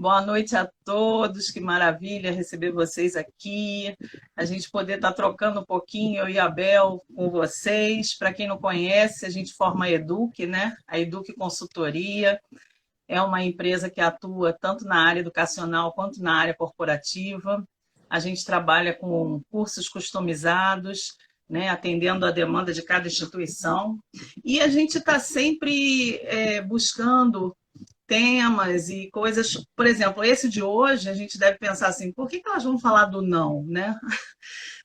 Boa noite a todos, que maravilha receber vocês aqui. A gente poder estar trocando um pouquinho, eu e a Bel, com vocês. Para quem não conhece, a gente forma a Eduque, né? A Eduque Consultoria é uma empresa que atua tanto na área educacional quanto na área corporativa. A gente trabalha com cursos customizados, né, atendendo a demanda de cada instituição. E a gente está sempre buscando temas e coisas, por exemplo, esse de hoje, a gente deve pensar assim, por que elas vão falar do não, né?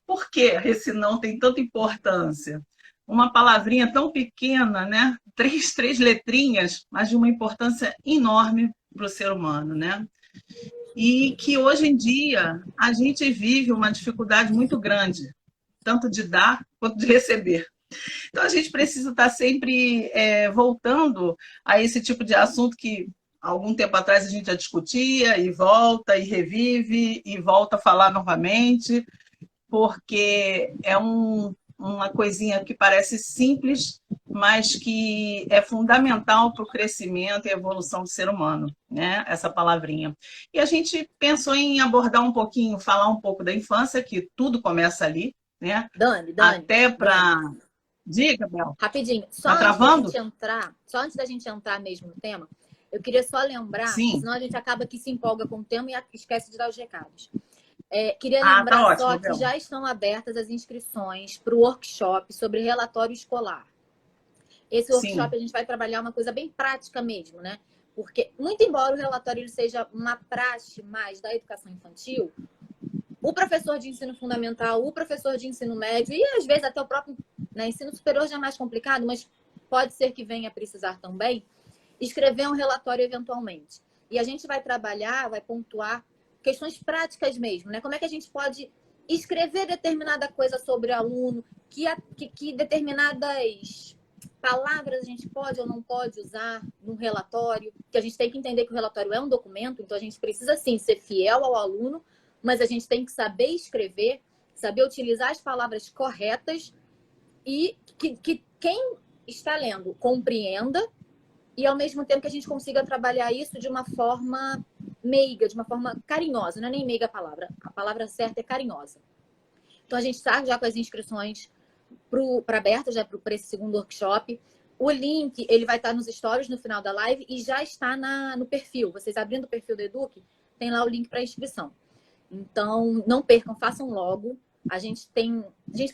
Por que esse não tem tanta importância? Uma palavrinha tão pequena, né? Três letrinhas, mas de uma importância enorme para o ser humano, né? E que hoje em dia a gente vive uma dificuldade muito grande, tanto de dar quanto de receber. Então, a gente precisa estar sempre voltando a esse tipo de assunto que, algum tempo atrás, a gente já discutia, e volta, e revive, e volta a falar novamente, porque é uma coisinha que parece simples, mas que é fundamental para o crescimento e evolução do ser humano, né? Essa palavrinha. E a gente pensou em abordar um pouquinho, falar um pouco da infância, que tudo começa ali, né? Dani, Até para... Dani, Diga, Bel. rapidinho. Tá travando? Só antes da gente entrar mesmo no tema, eu queria só lembrar, Sim. senão a gente acaba que se empolga com o tema e esquece de dar os recados. Queria Tá lembrar só ótimo, que Bel. já estão abertas as inscrições para o workshop sobre relatório escolar. Esse Sim, workshop a gente vai trabalhar uma coisa bem prática mesmo, né? Porque, muito embora o relatório ele seja uma praxe mais da educação infantil, o professor de ensino fundamental, o professor de ensino médio e às vezes até o próprio, né, ensino superior já é mais complicado, mas pode ser que venha a precisar também escrever um relatório eventualmente. E a gente vai trabalhar, vai pontuar questões práticas mesmo, né? Como é que a gente pode escrever determinada coisa sobre o aluno, que determinadas palavras a gente pode ou não pode usar num relatório, que a gente tem que entender que o relatório é um documento, então a gente precisa sim ser fiel ao aluno, mas a gente tem que saber escrever, saber utilizar as palavras corretas e que quem está lendo compreenda e ao mesmo tempo que a gente consiga trabalhar isso de uma forma meiga, de uma forma carinhosa. Não é nem meiga a palavra certa é carinhosa. Então a gente está já com as inscrições para abertas já para esse segundo workshop. O link ele vai estar nos stories no final da live e já está no perfil. Vocês abrindo o perfil do Eduque, tem lá o link para inscrição. Então, não percam, façam logo. A gente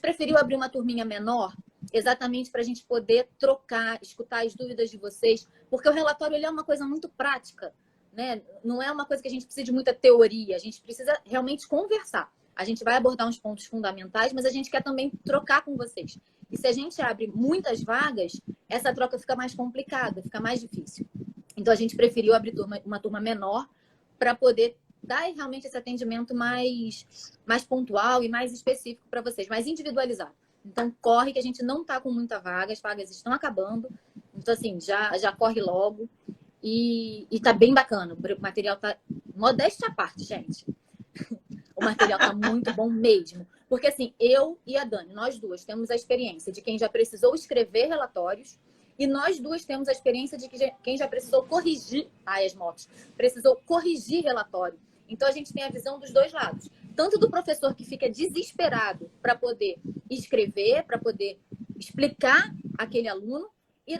preferiu abrir uma turminha menor, exatamente para a gente poder trocar, escutar as dúvidas de vocês, porque o relatório ele é uma coisa muito prática, né? Não é uma coisa que a gente precisa de muita teoria, a gente precisa realmente conversar. A gente vai abordar uns pontos fundamentais, mas a gente quer também trocar com vocês. E se a gente abre muitas vagas, essa troca fica mais complicada, fica mais difícil. Então, a gente preferiu abrir uma turma menor para poder dar realmente esse atendimento mais pontual e mais específico para vocês, mais individualizado. Então, corre que a gente não está com muita vaga, as vagas estão acabando. Então, assim, já corre logo. E tá bem bacana. O material tá... Modéstia à parte, gente. O material tá muito bom mesmo. Porque, assim, eu e a Dani, nós duas temos a experiência de quem já precisou escrever relatórios e nós duas temos a experiência de quem já precisou corrigir... Ai, as motos. Precisou corrigir relatório. Então, a gente tem a visão dos dois lados. Tanto do professor que fica desesperado para poder escrever, para poder explicar aquele aluno, e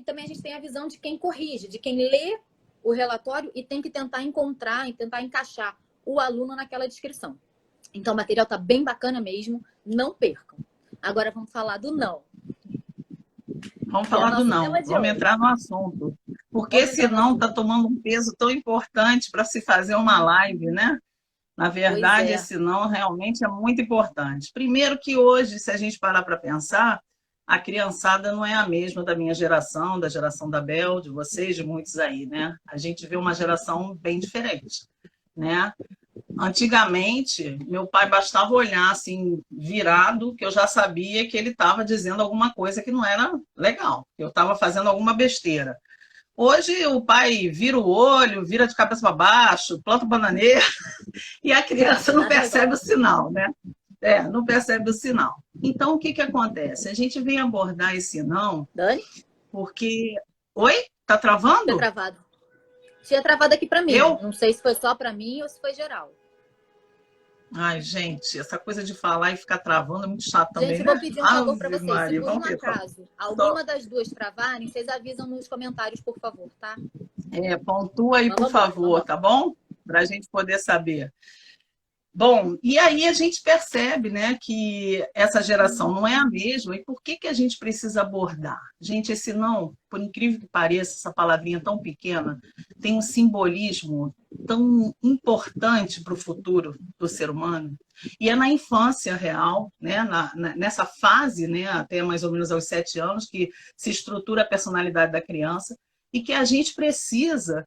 também a gente tem a visão de quem corrige, de quem lê o relatório e tem que tentar encontrar e tentar encaixar o aluno naquela descrição. Então, o material está bem bacana mesmo, não percam. Agora, vamos falar do não. Vamos falar do não, vamos entrar no assunto. Porque esse não está tomando um peso tão importante para se fazer uma live, né? Na verdade, esse não realmente é muito importante. Primeiro que hoje, se a gente parar para pensar, a criançada não é a mesma da minha geração, da geração da Bel, de vocês, de muitos aí, né? A gente vê uma geração bem diferente, né? Antigamente, meu pai bastava olhar assim, virado, que eu já sabia que ele estava dizendo alguma coisa que não era legal, que eu estava fazendo alguma besteira. Hoje o pai vira o olho, vira de cabeça para baixo, planta bananeira, e a criança não percebe o sinal, né? Não percebe o sinal. Então, o que acontece? A gente vem abordar esse não, Dani? porque... Oi? Tá travando? Tá travado. Tinha travado aqui para mim. Eu? Não sei se foi só para mim ou se foi geral. Ai, gente, essa coisa de falar e ficar travando é muito chato também, Gente, eu vou né? pedir um favor para Ave vocês. Se Maria, por um vamos ver. acaso Só, alguma das duas travarem, vocês avisam nos comentários, por favor, tá? pontua aí, por Vamos embora, vamos favor, embora. tá bom? Para a gente poder saber. Bom, e aí a gente percebe, né, que essa geração não é a mesma, e por que que a gente precisa abordar? Gente, esse não, por incrível que pareça, essa palavrinha tão pequena, tem um simbolismo tão importante para o futuro do ser humano, e é na infância real, né, nessa fase, né, até mais ou menos aos 7 anos, que se estrutura a personalidade da criança, e que a gente precisa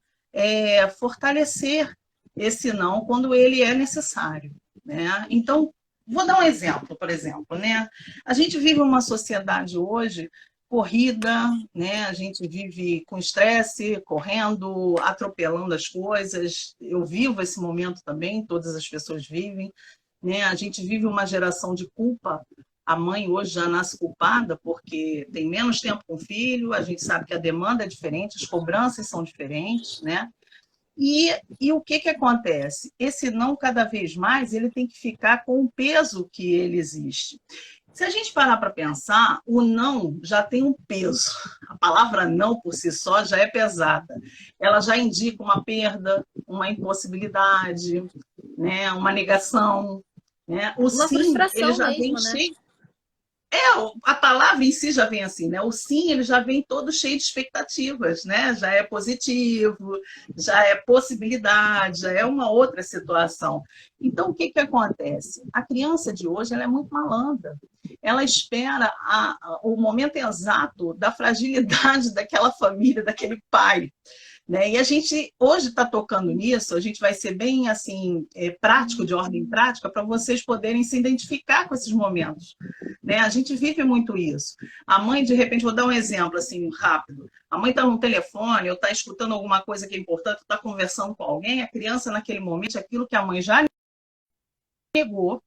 fortalecer esse não quando ele é necessário, né? Então, vou dar um exemplo, por exemplo, né? A gente vive uma sociedade hoje corrida, né? A gente vive com estresse, correndo, atropelando as coisas. Eu vivo esse momento também, todas as pessoas vivem, né? A gente vive uma geração de culpa. A mãe hoje já nasce culpada porque tem menos tempo com o filho, a gente sabe que a demanda é diferente, as cobranças são diferentes, né? E o que que acontece? Esse não, cada vez mais, ele tem que ficar com o peso que ele existe. Se a gente parar para pensar, o não já tem um peso. A palavra não, por si só, já é pesada. Ela já indica uma perda, uma impossibilidade, né? Uma negação. Né? O Uma sim, ele frustração já vem mesmo, né? cheio. A palavra em si já vem assim, né? O sim, ele já vem todo cheio de expectativas, né? Já é positivo, já é possibilidade, já é uma outra situação. Então, o que que acontece? A criança de hoje, ela é muito malandra. Ela espera o momento exato da fragilidade daquela família, daquele pai. Né? E a gente hoje está tocando nisso, a gente vai ser bem assim prático, de ordem prática, para vocês poderem se identificar com esses momentos. Né? A gente vive muito isso. A mãe, de repente, vou dar um exemplo assim rápido. A mãe está no telefone, ou está escutando alguma coisa que é importante, está conversando com alguém, a criança naquele momento, aquilo que a mãe já negou,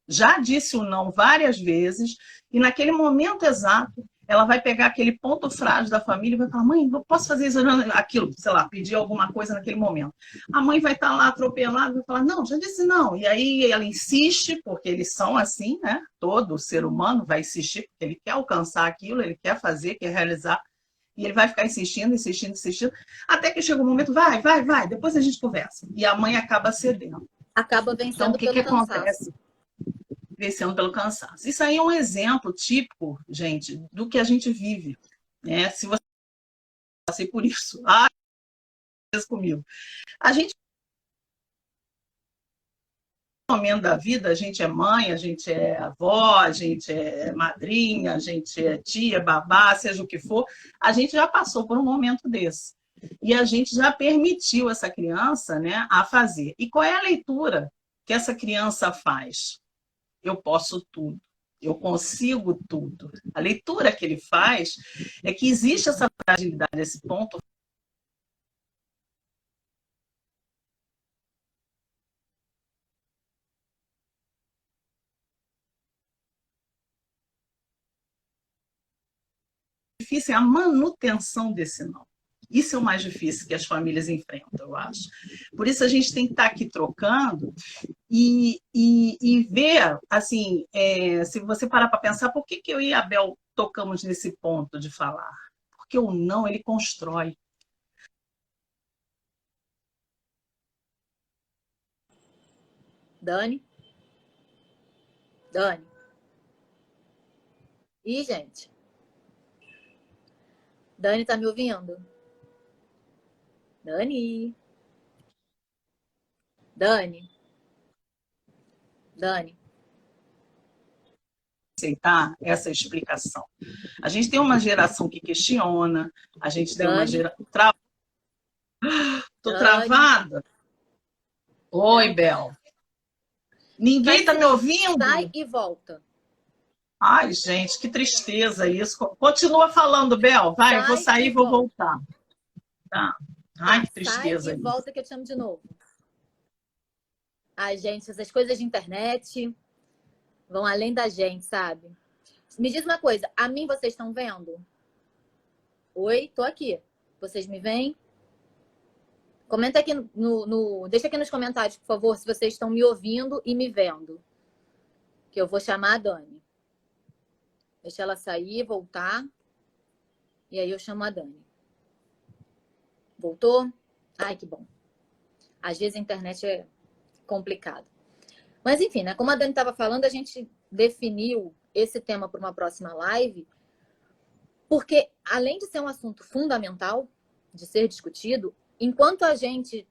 já disse o não várias vezes, e naquele momento exato, ela vai pegar aquele ponto frágil da família e vai falar: mãe, eu posso fazer isso, aquilo, sei lá, pedir alguma coisa naquele momento. A mãe vai estar lá atropelada e vai falar: não, já disse não. E aí ela insiste, porque eles são assim, né? Todo ser humano vai insistir, porque ele quer alcançar aquilo, ele quer fazer, quer realizar. E ele vai ficar insistindo, insistindo, insistindo, até que chega um momento: vai, vai, vai, depois a gente conversa. E a mãe acaba cedendo. Acaba Então, o vencendo que que pelo acontece? cansaço. Vencendo pelo cansaço. Isso aí é um exemplo típico, gente, do que a gente vive. Né? Se você passei por isso, comigo. A gente, no momento da vida, a gente é mãe, a gente é avó, a gente é madrinha, a gente é tia, babá, seja o que for, a gente já passou por um momento desse. E a gente já permitiu essa criança, né, a fazer. E qual é a leitura que essa criança faz? Eu posso tudo. Eu consigo tudo. A leitura que ele faz é que existe essa fragilidade, esse ponto. Difícil é a manutenção desse não. Isso é o mais difícil que as famílias enfrentam, eu acho. Por isso a gente tem que estar aqui trocando e ver, assim, se você parar para pensar, por que que eu e a Bel tocamos nesse ponto de falar? Porque o não, ele constrói. Dani? Dani? Ih, gente. Dani, tá me ouvindo? Dani? Dani? Dani? Aceitar essa explicação. A gente tem uma geração que questiona, a gente tem uma Dani? geração. Tô Dani? travada? Oi, Dani? Bel. Ninguém Faz está assim, me ó. Sai ouvindo? e volta. Ai, gente, que tristeza isso. Continua falando, Bel. Vai, eu vou Sai sair e e vou volta. voltar. Tá. Ai, Tá, que sai e tristeza isso. volta que eu te chamo de novo. Ai, gente, essas coisas de internet vão além da gente, sabe? Me diz uma coisa, a mim vocês estão vendo? Oi, tô aqui. Vocês me veem? Comenta aqui deixa aqui nos comentários, por favor, se vocês estão me ouvindo e me vendo. Que eu vou chamar a Dani. Deixa ela sair, voltar. E aí eu chamo a Dani. Voltou? Ai, que bom. Às vezes a internet é complicado. Mas enfim, né? Como a Dani estava falando, a gente definiu esse tema para uma próxima live, porque além de ser um assunto fundamental de ser discutido, enquanto a gente,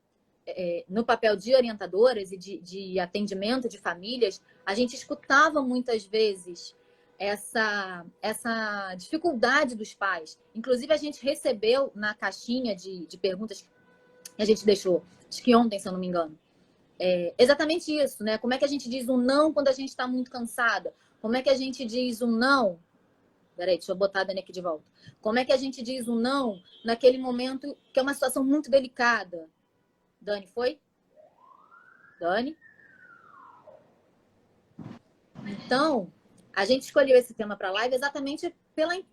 no papel de orientadoras e de atendimento de famílias, a gente escutava muitas vezes essa dificuldade dos pais. Inclusive, a gente recebeu na caixinha de perguntas que a gente deixou, acho que ontem, se eu não me engano, exatamente isso, né? Como é que a gente diz um não quando a gente está muito cansada? Como é que a gente diz um não? Peraí, deixa eu botar a Dani aqui de volta. Como é que a gente diz um não naquele momento que é uma situação muito delicada? Dani, foi? Dani? Então, a gente escolheu esse tema para a live exatamente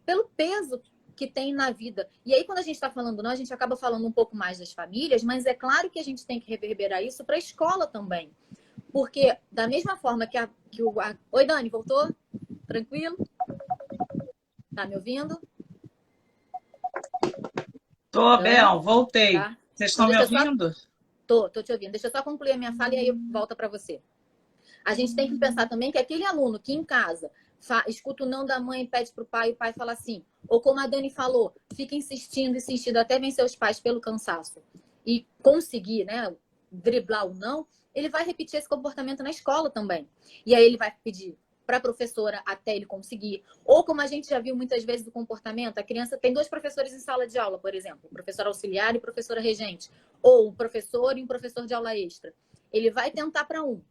pelo peso que tem na vida. E aí, quando a gente está falando não, a gente acaba falando um pouco mais das famílias, mas é claro que a gente tem que reverberar isso para a escola também. Porque, da mesma forma que o... Oi, Dani, voltou? Tranquilo? Tá me ouvindo? Tô, Bel, voltei. Tá. Vocês estão me ouvindo? Tô te ouvindo. Deixa eu só concluir a minha fala e aí eu volto para você. A gente tem que pensar também que aquele aluno que em casa escuta o não da mãe, pede para o pai e o pai fala assim, ou como a Dani falou, fica insistindo até vencer os pais pelo cansaço e conseguir, né, driblar o não, ele vai repetir esse comportamento na escola também. E aí ele vai pedir para a professora até ele conseguir. Ou como a gente já viu muitas vezes do comportamento, a criança tem 2 professores em sala de aula, por exemplo, professor auxiliar e professora regente, ou um professor e um professor de aula extra. Ele vai tentar para um,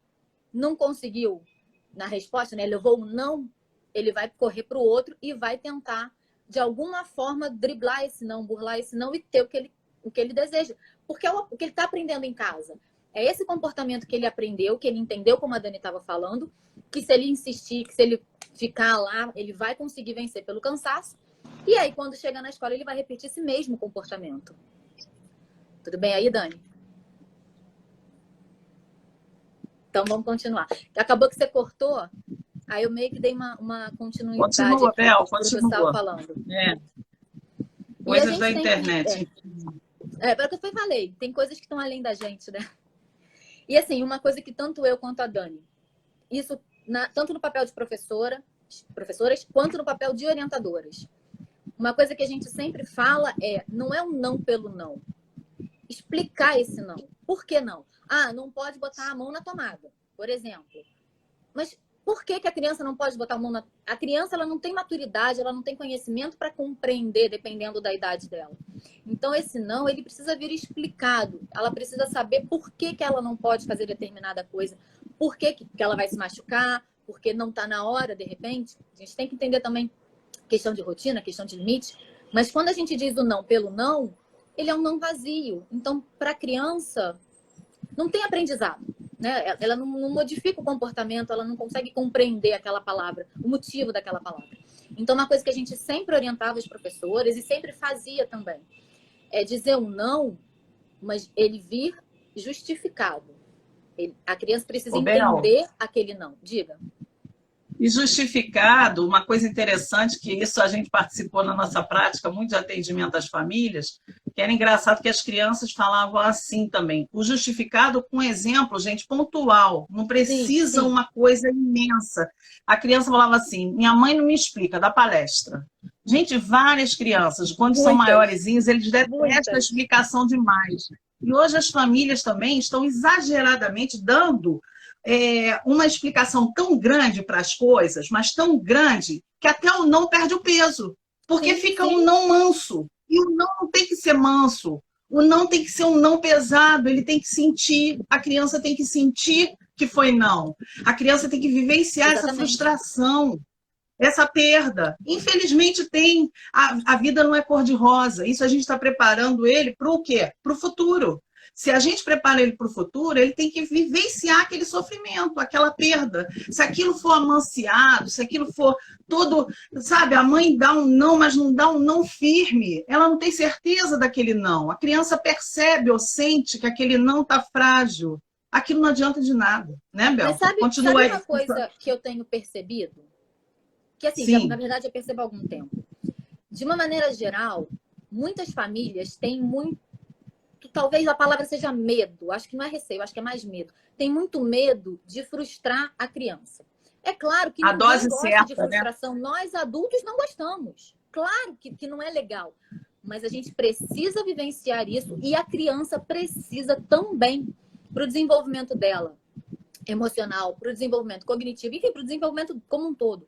não conseguiu na resposta, né? Levou um não, ele vai correr para o outro e vai tentar, de alguma forma, driblar esse não, burlar esse não e ter o que ele deseja. Porque é o que ele está aprendendo em casa. É esse comportamento que ele aprendeu, que ele entendeu, como a Dani estava falando, que se ele insistir, que se ele ficar lá, ele vai conseguir vencer pelo cansaço. E aí, quando chegar na escola, ele vai repetir esse mesmo comportamento. Tudo bem aí, Dani? Então, vamos continuar. Acabou que você cortou, aí eu meio que dei uma continuidade. Continua, aqui, Bel, que você estava falando. Coisas da internet. Para o que eu falei, tem coisas que estão além da gente, né? E assim, uma coisa que tanto eu quanto a Dani, isso tanto no papel de professoras, quanto no papel de orientadoras. Uma coisa que a gente sempre fala não é um não pelo não. Explicar esse não. Por que não? Ah, não pode botar a mão na tomada, por exemplo. Mas por que a criança não pode botar a mão na... A criança, ela não tem maturidade, ela não tem conhecimento para compreender, dependendo da idade dela. Então, esse não, ele precisa vir explicado. Ela precisa saber por que ela não pode fazer determinada coisa. Por que ela vai se machucar, porque não está na hora, de repente. A gente tem que entender também questão de rotina, questão de limite. Mas quando a gente diz o não pelo não, ele é um não vazio. Então, para a criança, não tem aprendizado, né? Ela não modifica o comportamento, ela não consegue compreender aquela palavra, o motivo daquela palavra. Então, uma coisa que a gente sempre orientava os professores e sempre fazia também é dizer um não, mas ele vir justificado. A criança precisa entender aquele não. Diga. E justificado, uma coisa interessante, que isso a gente participou na nossa prática, muito de atendimento às famílias, que era engraçado que as crianças falavam assim também. O justificado com exemplo, gente, pontual, não precisa uma coisa imensa. A criança falava assim, minha mãe não me explica, dá palestra. Gente, várias crianças, quando são maiorzinhos, eles detestam a explicação demais. E hoje as famílias também estão exageradamente dando uma explicação tão grande para as coisas, mas tão grande, que até o não perde o peso. Porque fica um não manso. E o não tem que ser manso. O não tem que ser um não pesado. Ele tem que sentir. A criança tem que sentir que foi não. A criança tem que vivenciar essa frustração, essa perda. Infelizmente tem. A vida não é cor-de-rosa. Isso a gente está preparando ele para o quê? Para o futuro. Se a gente prepara ele para o futuro, ele tem que vivenciar aquele sofrimento, aquela perda. Se aquilo for amanciado, se aquilo for todo, sabe, a mãe dá um não, mas não dá um não firme, ela não tem certeza daquele não. A criança percebe ou sente que aquele não está frágil. Aquilo não adianta de nada, né, Bel? Mas sabe Continua aí. uma coisa que eu tenho percebido? Que assim, na verdade eu percebo há algum tempo. De uma maneira geral, muitas famílias têm muito, talvez a palavra seja medo, acho que não é receio, acho que é mais medo. Tem muito medo de frustrar a criança. É claro que a ninguém dose gosta certa, de frustração, né? Nós adultos não gostamos. Claro que não é legal, mas a gente precisa vivenciar isso e a criança precisa também para o desenvolvimento dela, emocional, para o desenvolvimento cognitivo, enfim, para o desenvolvimento como um todo.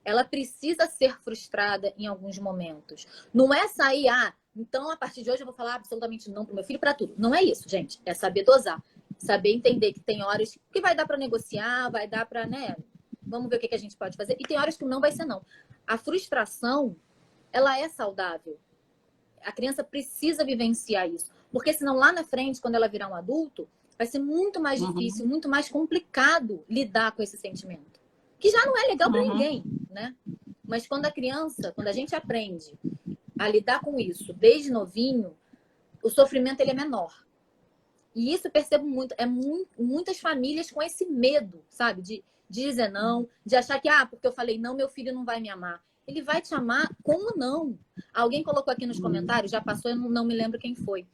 Ela precisa ser frustrada em alguns momentos. Não é sair, então a partir de hoje eu vou falar absolutamente não pro meu filho para tudo. Não é isso, gente. É saber dosar. Saber entender que tem horas que vai dar para negociar, vai dar para, né? Vamos ver o que a gente pode fazer. E tem horas que não vai ser não. A frustração, ela é saudável. A criança precisa vivenciar isso. Porque senão lá na frente, quando ela virar um adulto, vai ser muito mais difícil, muito mais complicado lidar com esse sentimento. Que já não é legal para ninguém, né? Mas quando a gente aprende a lidar com isso desde novinho, o sofrimento ele é menor. E isso eu percebo muito, muitas famílias com esse medo, sabe? De dizer não, de achar que, porque eu falei não, meu filho não vai me amar. Ele vai te amar com ou não. Alguém colocou aqui nos comentários, já passou, eu não me lembro quem foi.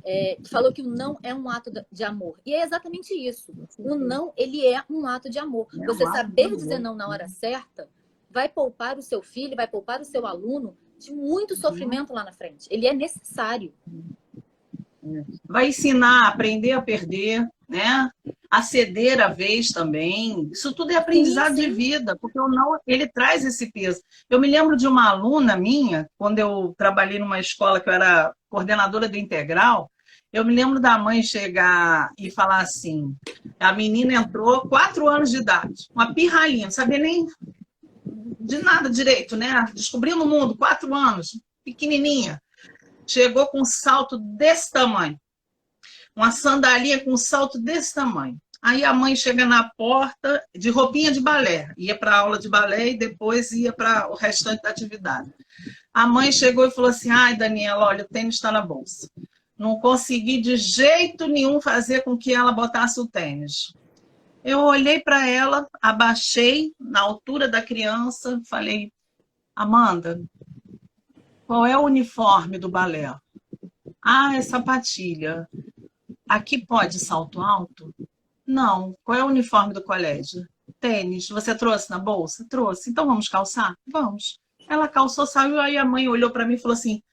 Que falou que o não é um ato de amor. E é exatamente isso. O não, ele é um ato de amor. Você saber dizer não na hora certa vai poupar o seu filho, vai poupar o seu aluno de muito sofrimento lá na frente. Ele é necessário. Vai ensinar a aprender a perder, né? A ceder a vez também. Isso tudo é aprendizado de vida, porque o não, ele traz esse peso. Eu me lembro de uma aluna minha, quando eu trabalhei numa escola que eu era coordenadora do integral, eu me lembro da mãe chegar e falar assim, a menina entrou 4 anos de idade, uma pirralhinha, não sabia nem de nada direito, né? Descobrindo o mundo, 4 anos, pequenininha. Chegou com um salto desse tamanho. Uma sandalinha com um salto desse tamanho. Aí a mãe chega na porta de roupinha de balé. Ia para a aula de balé e depois ia para o restante da atividade. A mãe chegou e falou assim, ai, Daniela, olha, o tênis está na bolsa. Não consegui de jeito nenhum fazer com que ela botasse o tênis. Eu olhei para ela, abaixei na altura da criança, falei, Amanda, qual é o uniforme do balé? É sapatilha. Aqui pode salto alto? Não. Qual é o uniforme do colégio? Tênis. Você trouxe na bolsa? Trouxe. Então vamos calçar? Vamos. Ela calçou, saiu, aí a mãe olhou para mim e falou assim,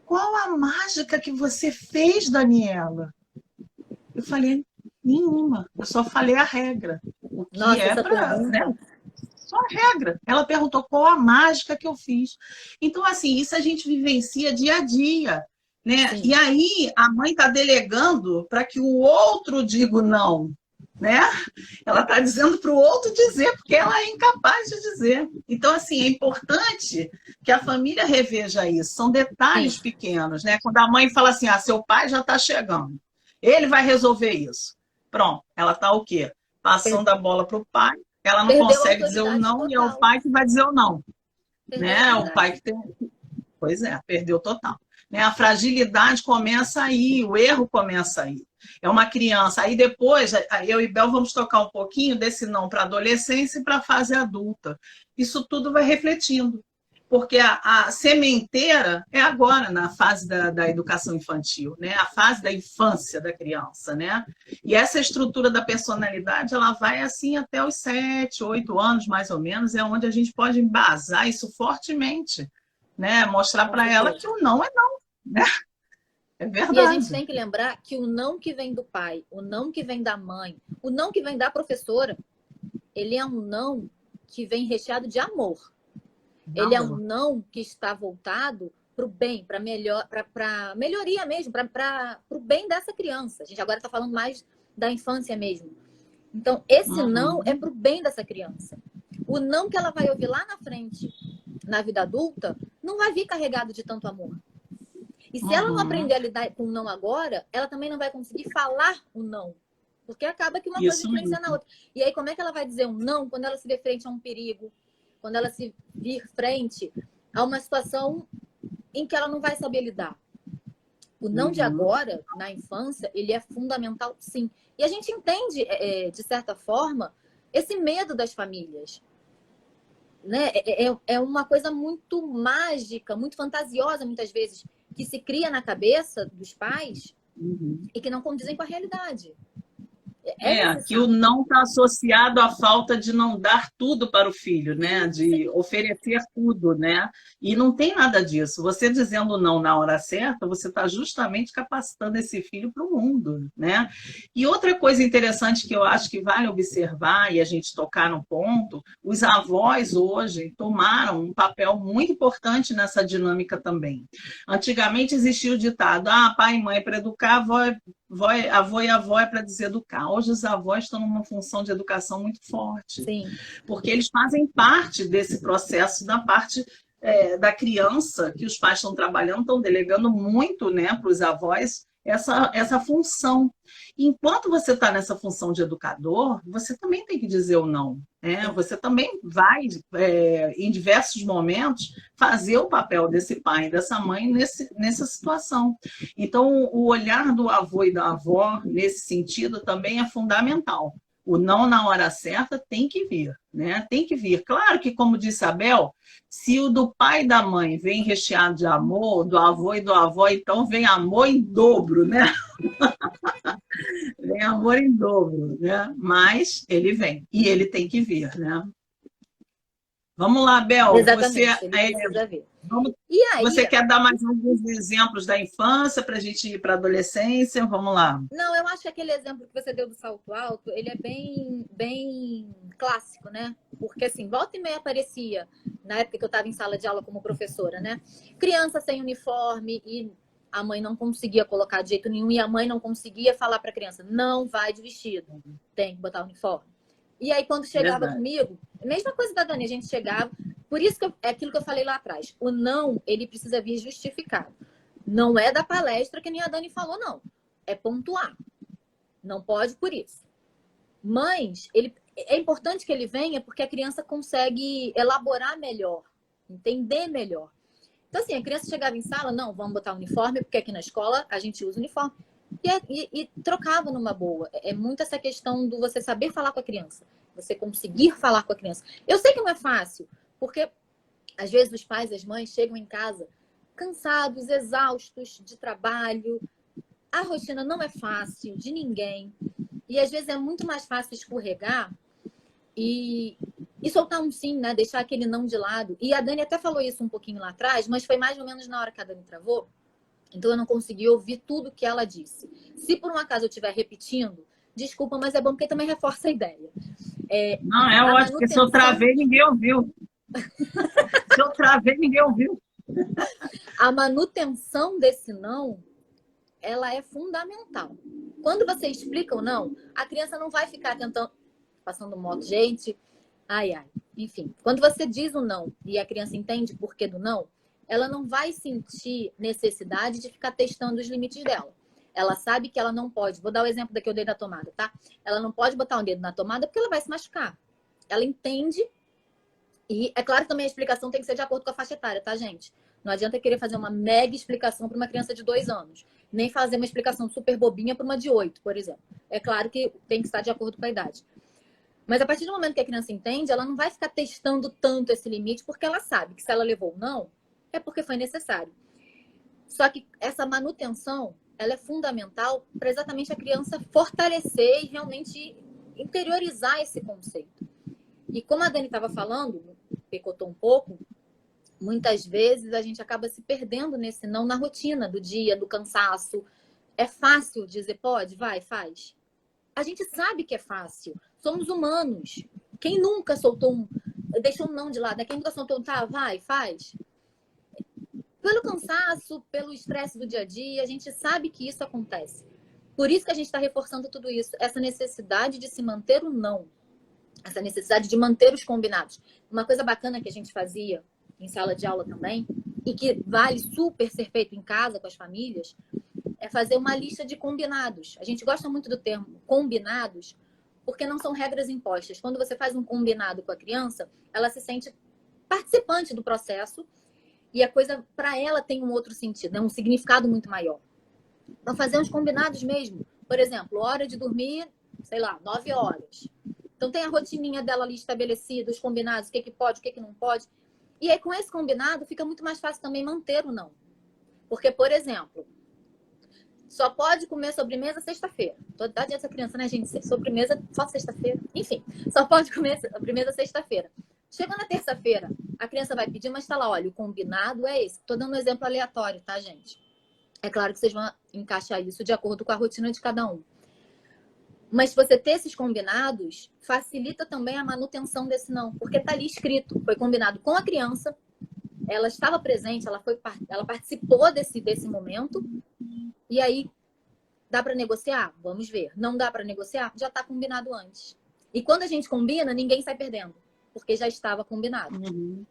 qual a mágica que você fez, Daniela? Eu falei, nenhuma. Eu só falei a regra. O que é para... Né? Só a regra. Ela perguntou qual a mágica que eu fiz. Então, assim, isso a gente vivencia dia a dia. Né? E aí a mãe está delegando para que o outro diga não. Né? Ela está dizendo para o outro dizer, porque ela é incapaz de dizer. Então, assim, é importante que a família reveja isso. São detalhes pequenos. Né? Quando a mãe fala assim, seu pai já está chegando. Ele vai resolver isso. Pronto, ela está o quê? Passando a bola para o pai. Ela não consegue dizer o não total. E é o pai que vai dizer o não. Né? O pai que tem... Pois é, perdeu total. Né? A fragilidade começa aí, o erro começa aí. É uma criança. Aí depois, eu e Bel vamos tocar um pouquinho desse não para a adolescência e para a fase adulta. Isso tudo vai refletindo. Porque a sementeira é agora, na fase da educação infantil, né? A fase da infância da criança. Né? E essa estrutura da personalidade, ela vai assim até os 7, 8 anos, mais ou menos, é onde a gente pode embasar isso fortemente. Né? Mostrar para ela que o não é não. Né? É verdade. E a gente tem que lembrar que o não que vem do pai, o não que vem da mãe, o não que vem da professora, ele é um não que vem recheado de amor. Ele é um não que está voltado para o bem, para melhoria mesmo, para o bem dessa criança. A gente agora está falando mais da infância mesmo. Então, esse não é para o bem dessa criança. O não que ela vai ouvir lá na frente, na vida adulta, não vai vir carregado de tanto amor. E se ela não aprender a lidar com o não agora, ela também não vai conseguir falar o não. Porque acaba que uma coisa influencia na outra. E aí, como é que ela vai dizer um não quando ela se vê frente a um perigo? Quando ela se vir frente a uma situação em que ela não vai saber lidar? O não de agora, na infância, ele é fundamental, sim. E a gente entende, de certa forma, esse medo das famílias. Né? É uma coisa muito mágica, muito fantasiosa, muitas vezes, que se cria na cabeça dos pais e que não condizem com a realidade. Que o não está associado à falta de não dar tudo para o filho, né? De oferecer tudo, né? E não tem nada disso. Você dizendo não na hora certa, você está justamente capacitando esse filho para o mundo, né? E outra coisa interessante que eu acho que vale observar e a gente tocar no ponto, os avós hoje tomaram um papel muito importante nessa dinâmica também. Antigamente existia o ditado, pai e mãe para educar, avô e avó é para deseducar. Hoje os avós estão numa função de educação muito forte. Sim. Porque eles fazem parte desse processo da parte da criança que os pais estão trabalhando, estão delegando muito, né, para os avós essa função. Enquanto você está nessa função de educador, você também tem que dizer o não. Né? Você também vai, em diversos momentos, fazer o papel desse pai e dessa mãe nessa situação. Então, o olhar do avô e da avó, nesse sentido, também é fundamental. O não na hora certa tem que vir, né? Tem que vir. Claro que, como disse a Bel, se o do pai e da mãe vem recheado de amor, do avô e do avó, então vem amor em dobro, né? Vem amor em dobro, né? Mas ele vem e ele tem que vir, né? Vamos lá, Bel. Exatamente, ele precisa vir. E aí, você quer dar mais alguns exemplos da infância para a gente ir para a adolescência? Vamos lá. Não, eu acho que aquele exemplo que você deu do salto alto, ele é bem clássico, né? Porque assim, volta e meia aparecia, na época que eu estava em sala de aula como professora, né? Criança sem uniforme e a mãe não conseguia colocar de jeito nenhum e a mãe não conseguia falar para a criança, não vai de vestido, tem que botar uniforme. E aí, quando chegava comigo, mesma coisa da Dani, a gente chegava. Por isso que é aquilo que eu falei lá atrás. O não, ele precisa vir justificado. Não é da palestra que nem a Dani falou, não. É pontuar. Não pode por isso. Mas é importante que ele venha porque a criança consegue elaborar melhor, entender melhor. Então, assim, a criança chegava em sala, não, vamos botar uniforme, porque aqui na escola a gente usa uniforme. E trocava numa boa. É muito essa questão do você saber falar com a criança. Você conseguir falar com a criança. Eu sei que não é fácil, porque às vezes os pais e as mães chegam em casa cansados, exaustos de trabalho. A rotina não é fácil de ninguém. E às vezes é muito mais fácil escorregar e soltar um sim, né? Deixar aquele não de lado. E a Dani até falou isso um pouquinho lá atrás, mas foi mais ou menos na hora que a Dani travou. Então, eu não consegui ouvir tudo que ela disse. Se por um acaso eu estiver repetindo, desculpa, mas é bom porque também reforça a ideia. Não, é ótimo, porque se eu travei, ninguém ouviu. Se eu travei, ninguém ouviu. A manutenção desse não, ela é fundamental. Quando você explica o não, a criança não vai ficar tentando, passando moto, gente, ai. Enfim, quando você diz o não e a criança entende o porquê do não, ela não vai sentir necessidade de ficar testando os limites dela. Ela sabe que ela não pode. Vou dar o exemplo da que eu dei da tomada, tá? Ela não pode botar o dedo na tomada porque ela vai se machucar. Ela entende. E é claro que também a explicação tem que ser de acordo com a faixa etária, tá, gente? Não adianta querer fazer uma mega explicação para uma criança de 2 anos. Nem fazer uma explicação super bobinha para uma de 8, por exemplo. É claro que tem que estar de acordo com a idade. Mas a partir do momento que a criança entende, ela não vai ficar testando tanto esse limite, porque ela sabe que se ela levou ou não, é porque foi necessário. Só que essa manutenção, ela é fundamental para exatamente a criança fortalecer e realmente interiorizar esse conceito. E como a Dani estava falando, picotou um pouco, muitas vezes a gente acaba se perdendo nesse não na rotina do dia, do cansaço. É fácil dizer, pode, vai, faz. A gente sabe que é fácil. Somos humanos. Quem nunca deixou um não de lado? Quem nunca soltou um tá, vai, faz? Pelo cansaço, pelo estresse do dia a dia, a gente sabe que isso acontece. Por isso que a gente está reforçando tudo isso. Essa necessidade de se manter o não. Essa necessidade de manter os combinados. Uma coisa bacana que a gente fazia em sala de aula também, e que vale super ser feito em casa com as famílias, é fazer uma lista de combinados. A gente gosta muito do termo combinados, porque não são regras impostas. Quando você faz um combinado com a criança, ela se sente participante do processo e a coisa, para ela, tem um outro sentido, né? Um significado muito maior. Então, fazer uns combinados mesmo. Por exemplo, hora de dormir, sei lá, 9 horas. Então, tem a rotininha dela ali estabelecida, os combinados, o que pode, o que não pode. E aí, com esse combinado, fica muito mais fácil também manter o não. Porque, por exemplo, só pode comer sobremesa sexta-feira. Toda dia essa criança, né, gente? Sobremesa só sexta-feira. Enfim, só pode comer sobremesa sexta-feira. Chega na terça-feira, a criança vai pedir, mas tá lá, olha, o combinado é esse. Tô dando um exemplo aleatório, tá, gente? É claro que vocês vão encaixar isso de acordo com a rotina de cada um. Mas você ter esses combinados facilita também a manutenção desse não, porque tá ali escrito, foi combinado com a criança, ela estava presente, ela participou desse momento, e aí dá para negociar? Vamos ver. Não dá para negociar? Já está combinado antes. E quando a gente combina, ninguém sai perdendo, porque já estava combinado. Uhum.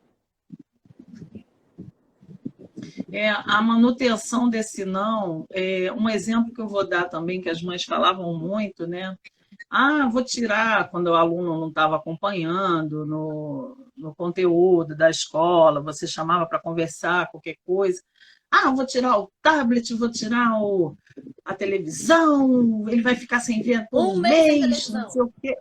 A manutenção desse não, um exemplo que eu vou dar também, que as mães falavam muito, né? Ah, vou tirar quando o aluno não estava acompanhando no conteúdo da escola, você chamava para conversar, qualquer coisa. Ah, vou tirar o tablet, vou tirar a televisão, ele vai ficar sem ver todo Um mês sem mês, não televisão. sei o quê.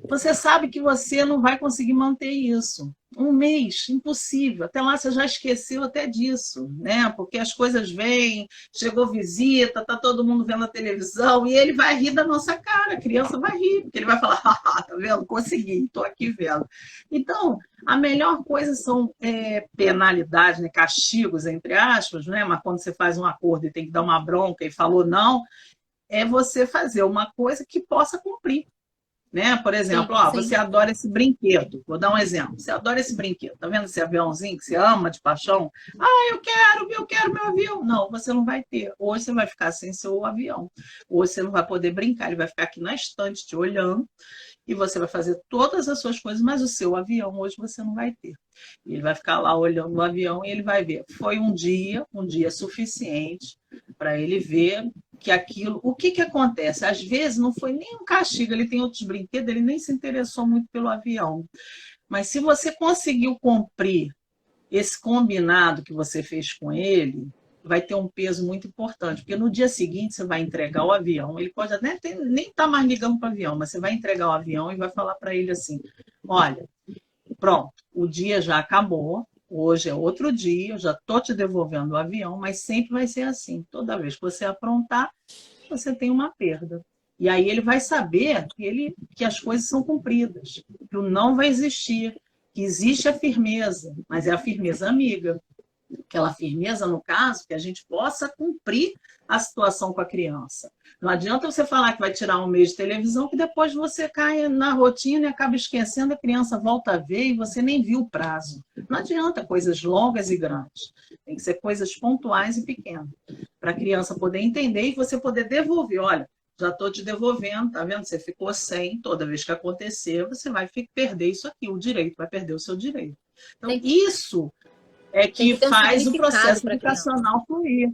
Você sabe que você não vai conseguir manter isso. Um mês, impossível. Até lá você já esqueceu até disso, né? Porque as coisas vêm, chegou visita, tá todo mundo vendo a televisão e ele vai rir da nossa cara. A criança vai rir, porque ele vai falar, tá vendo? Consegui, estou aqui vendo. Então, a melhor coisa são penalidades, né? Castigos, entre aspas, né? Mas quando você faz um acordo e tem que dar uma bronca e falou não, é você fazer uma coisa que possa cumprir. Né? Por exemplo, Sim, você sim. adora esse brinquedo. Vou dar um exemplo. Você adora esse brinquedo. Tá vendo esse aviãozinho que você ama de paixão? Ah, eu quero meu avião. Não, você não vai ter. Hoje você vai ficar sem seu avião. Hoje você não vai poder brincar. Ele vai ficar aqui na estante te olhando e você vai fazer todas as suas coisas, mas o seu avião hoje você não vai ter. Ele vai ficar lá olhando o avião e ele vai ver. Foi um dia suficiente para ele ver que aquilo... O que acontece? Às vezes não foi nem um castigo, ele tem outros brinquedos, ele nem se interessou muito pelo avião. Mas se você conseguiu cumprir esse combinado que você fez com ele, vai ter um peso muito importante, porque no dia seguinte você vai entregar o avião, ele pode até nem estar mais ligando para o avião, mas você vai entregar o avião e vai falar para ele assim, olha, pronto, o dia já acabou, hoje é outro dia, eu já estou te devolvendo o avião, mas sempre vai ser assim. Toda vez que você aprontar, você tem uma perda. E aí ele vai saber que as coisas são cumpridas, que o não vai existir, que existe a firmeza, mas é a firmeza amiga. Aquela firmeza, no caso, que a gente possa cumprir a situação com a criança. Não adianta você falar que vai tirar um mês de televisão, que depois você cai na rotina e acaba esquecendo, a criança volta a ver e você nem viu o prazo. Não adianta coisas longas e grandes. Tem que ser coisas pontuais e pequenas, para a criança poder entender e você poder devolver. Olha, já estou te devolvendo, tá vendo? Você ficou sem, toda vez que acontecer, você vai perder isso aqui, o direito, vai perder o seu direito. Então, isso é que faz o processo educacional fluir.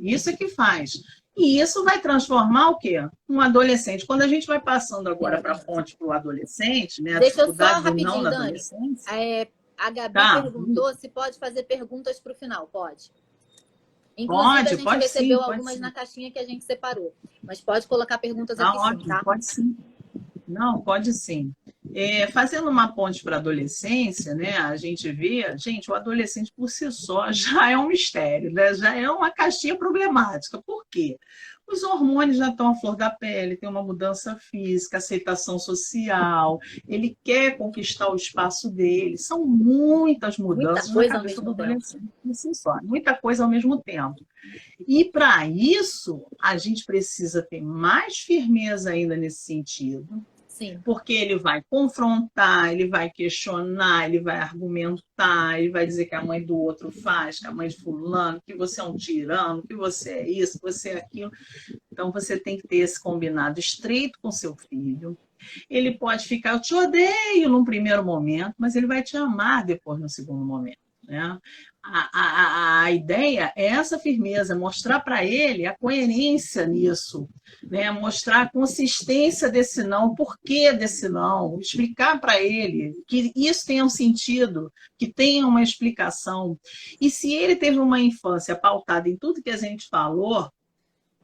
Isso é que faz. E isso vai transformar o quê? Um adolescente. Quando a gente vai passando agora para a ponte para o adolescente, né, a Deixa eu dificuldade só do não rapidinho, na Dani. adolescência. A Gabi Tá. perguntou se pode fazer perguntas para o final. Pode. Inclusive, a gente recebeu algumas na caixinha que a gente separou. Mas pode colocar perguntas aqui ótimo, sim, tá? Pode sim. Não, pode sim. Fazendo uma ponte para a adolescência, né, a gente vê, gente, o adolescente por si só já é um mistério, né? Já é uma caixinha problemática. Por quê? Os hormônios já estão à flor da pele, tem uma mudança física, aceitação social, ele quer conquistar o espaço dele. São muitas mudanças na cabeça do adolescente por si só, muita coisa ao mesmo tempo. E para isso, a gente precisa ter mais firmeza ainda nesse sentido. Sim. Porque ele vai confrontar, ele vai questionar, ele vai argumentar, ele vai dizer que a mãe do outro faz, que a mãe de fulano, que você é um tirano, que você é isso, que você é aquilo. Então, você tem que ter esse combinado estreito com seu filho. Ele pode ficar, eu te odeio num primeiro momento, mas ele vai te amar depois no segundo momento. né? A ideia é essa firmeza, mostrar para ele a coerência nisso, né? Mostrar a consistência desse não, o porquê desse não, explicar para ele que isso tenha um sentido, que tenha uma explicação. E se ele teve uma infância pautada em tudo que a gente falou,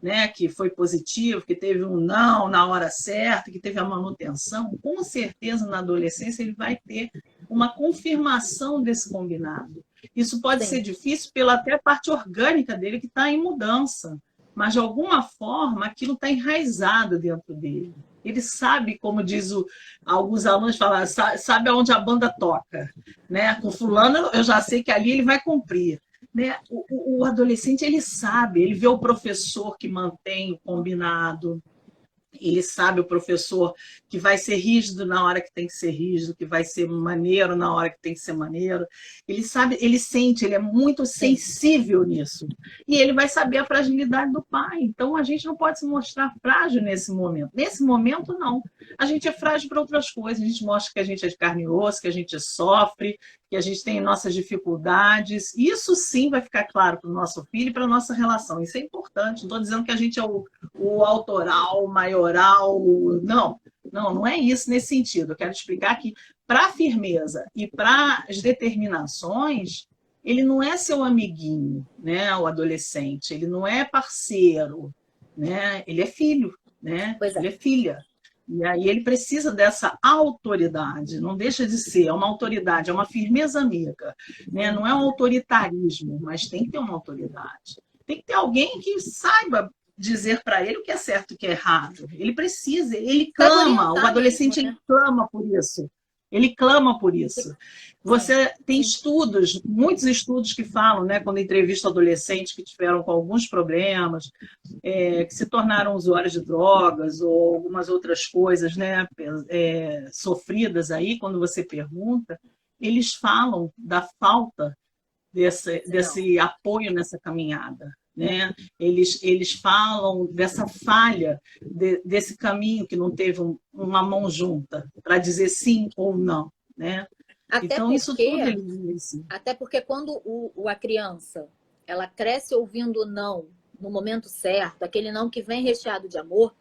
né, que foi positivo, que teve um não na hora certa, que teve a manutenção, com certeza na adolescência ele vai ter uma confirmação desse combinado. Isso pode ser difícil pela até parte orgânica dele que está em mudança, mas de alguma forma aquilo está enraizado dentro dele. Ele sabe, como diz alguns alunos falam, sabe aonde a banda toca, né? Com fulano eu já sei que ali ele vai cumprir. Né? O adolescente, ele sabe, ele vê o professor que mantém o combinado, ele sabe o professor que vai ser rígido na hora que tem que ser rígido, que vai ser maneiro na hora que tem que ser maneiro. Ele sabe, ele sente, ele é muito sensível nisso. E ele vai saber a fragilidade do pai. Então, a gente não pode se mostrar frágil nesse momento. Nesse momento, não. A gente é frágil para outras coisas. A gente mostra que a gente é de carne e osso, que a gente sofre, que a gente tem nossas dificuldades. Isso sim vai ficar claro para o nosso filho e para a nossa relação. Isso é importante. Não estou dizendo que a gente é o autoral, o maioral. Não, não é isso nesse sentido. Eu quero explicar que para a firmeza e para as determinações, ele não é seu amiguinho, né? O adolescente. Ele não é parceiro, né? Ele é filho, né? Ele é filha. E aí ele precisa dessa autoridade, não deixa de ser, é uma autoridade, é uma firmeza amiga, né? Não é um autoritarismo, mas tem que ter uma autoridade. Tem que ter alguém que saiba dizer para ele o que é certo e o que é errado. Ele precisa, ele clama, o adolescente mesmo, né? Ele clama por isso. Ele clama por isso. Você tem estudos, muitos estudos que falam, né, quando entrevista adolescentes que tiveram com alguns problemas, que se tornaram usuários de drogas ou algumas outras coisas, né, sofridas aí, quando você pergunta, eles falam da falta desse apoio nessa caminhada. Né? Eles falam dessa falha, desse caminho que não teve uma mão junta para dizer sim ou não. Né? Então, isso tudo ele diz. Até porque quando a criança ela cresce ouvindo não no momento certo, aquele não que vem recheado de amor,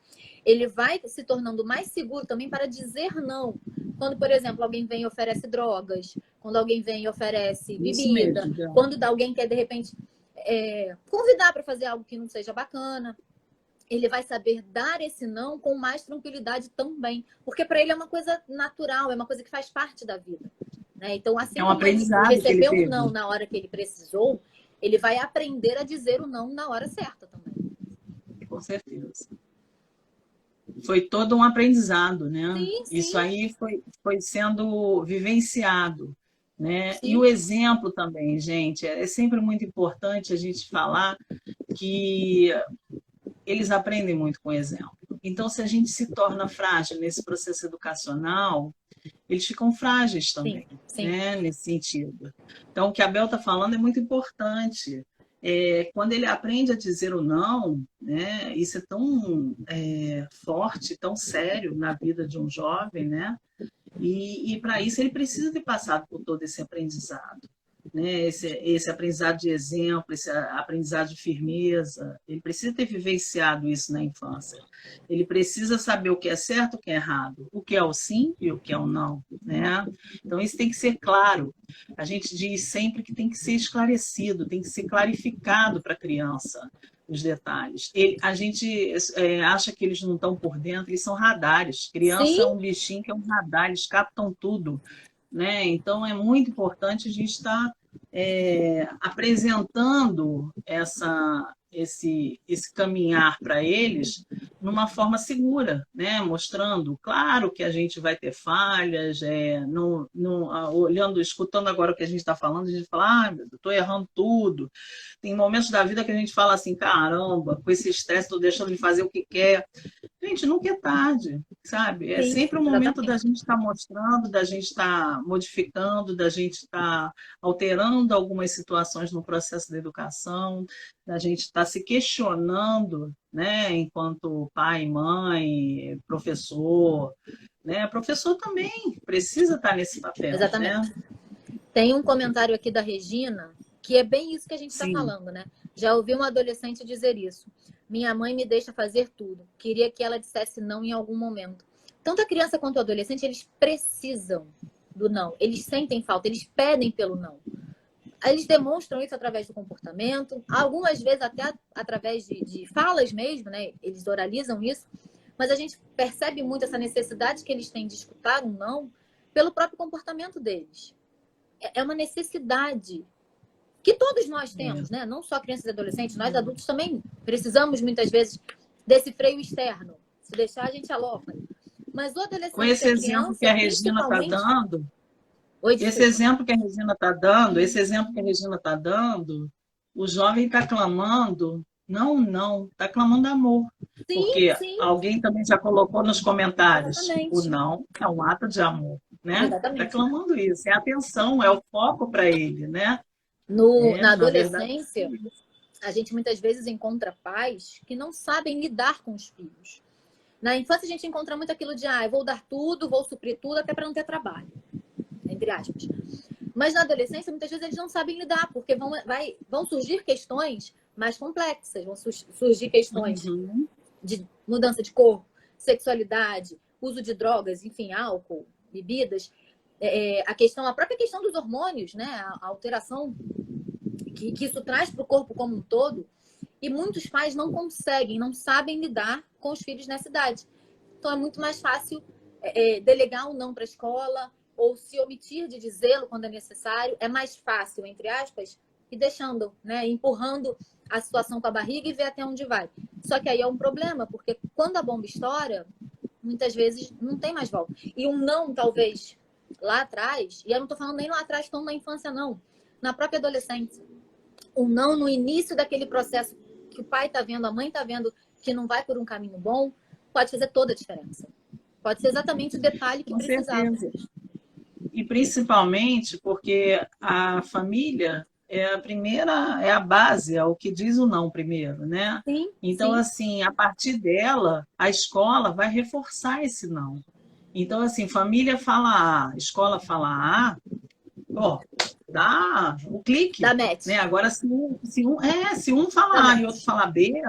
ele vai se tornando mais seguro também para dizer não. Quando, por exemplo, alguém vem e oferece drogas, quando alguém vem e oferece bebida, quando alguém quer, de repente, convidar para fazer algo que não seja bacana, ele vai saber dar esse não com mais tranquilidade também. Porque para ele é uma coisa natural, é uma coisa que faz parte da vida. Né? Então, assim como ele recebeu um não na hora que ele precisou, ele vai aprender a dizer o não na hora certa também. Com certeza. Foi todo um aprendizado, né? Sim. Isso aí foi sendo vivenciado. Né? E o exemplo também, gente, é sempre muito importante a gente falar que eles aprendem muito com o exemplo. Então, se a gente se torna frágil nesse processo educacional, eles ficam frágeis também, né? Nesse sentido. Então, o que a Bel está falando é muito importante. Quando ele aprende a dizer o não, né? Isso é tão forte, tão sério na vida de um jovem, né? E para isso ele precisa ter passado por todo esse aprendizado, né? Esse aprendizado de exemplo, esse aprendizado de firmeza. Ele precisa ter vivenciado isso na infância. Ele precisa saber o que é certo, o que é errado, o que é o sim e o que é o não, né? Então isso tem que ser claro. A gente diz sempre que tem que ser esclarecido, tem que ser clarificado para a criança os detalhes. A gente acha que eles não estão por dentro, eles são radares. Criança é um bichinho que é um radar, eles captam tudo. Né? Então, é muito importante a gente estar apresentando esse caminhar para eles numa forma segura, né? Mostrando, claro que a gente vai ter falhas, olhando, escutando agora o que a gente está falando, a gente fala, estou errando tudo. Tem momentos da vida que a gente fala assim, caramba, com esse estresse estou deixando de fazer o que quer. Gente, nunca é tarde, sabe? É sempre o momento da gente estar mostrando, da gente estar modificando, da gente estar alterando algumas situações no processo da educação, da gente estar se questionando, né? Enquanto pai, mãe, professor, né? Professor também precisa estar nesse papel. Exatamente. Né? Tem um comentário aqui da Regina, que é bem isso que a gente está Sim. falando, né? Já ouvi uma adolescente dizer isso. Minha mãe me deixa fazer tudo. Queria que ela dissesse não em algum momento. Tanto a criança quanto o adolescente, eles precisam do não. Eles sentem falta, eles pedem pelo não. Eles demonstram isso através do comportamento, algumas vezes até através de falas mesmo, né? Eles oralizam isso. Mas a gente percebe muito essa necessidade que eles têm de escutar um não pelo próprio comportamento deles. É uma necessidade que todos nós temos, né? Não só crianças e adolescentes, nós adultos também precisamos muitas vezes desse freio externo. Se deixar, a gente aloca. Mas o adolescente Com esse e a exemplo que criança, a Regina está principalmente... dando, Oi, esse desculpa. exemplo que a Regina está dando, esse exemplo que a Regina está dando, o jovem está clamando, não, não, está clamando amor. Sim, Porque sim, alguém também já colocou nos comentários, o exatamente. não é um ato de amor, né? Está Exatamente. clamando isso, é a atenção, é o foco para ele, né? Na Na verdade, adolescência, a gente muitas vezes encontra pais que não sabem lidar com os filhos. Na infância, a gente encontra muito aquilo de, eu vou dar tudo, vou suprir tudo, até para não ter trabalho, entre aspas. Mas na adolescência, muitas vezes eles não sabem lidar, porque vão surgir questões mais complexas, vão surgir questões de mudança de corpo, sexualidade, uso de drogas, enfim, álcool, bebidas. A própria questão dos hormônios, né? A alteração que isso traz para o corpo como um todo. E muitos pais não conseguem, não sabem lidar com os filhos nessa idade. Então é muito mais fácil delegar um não para a escola ou se omitir de dizê-lo quando é necessário. É mais fácil, entre aspas, e deixando, né, empurrando a situação com a barriga e ver até onde vai. Só que aí é um problema, porque quando a bomba estoura, muitas vezes não tem mais volta. E um não, talvez, lá atrás, e eu não estou falando nem lá atrás, tão na infância, não. Na própria adolescência. Um não no início daquele processo que o pai está vendo, a mãe está vendo que não vai por um caminho bom, pode fazer toda a diferença. Pode ser exatamente o detalhe que com precisava. certeza. E principalmente porque a família é a primeira, é a base, é o que diz o não primeiro, né? Sim, Então, sim. assim, a partir dela, a escola vai reforçar esse não. Então, assim, família fala A, escola fala A, ó, dá o clique, Dá match. né? Agora, se um Dá fala A e match. outro fala B,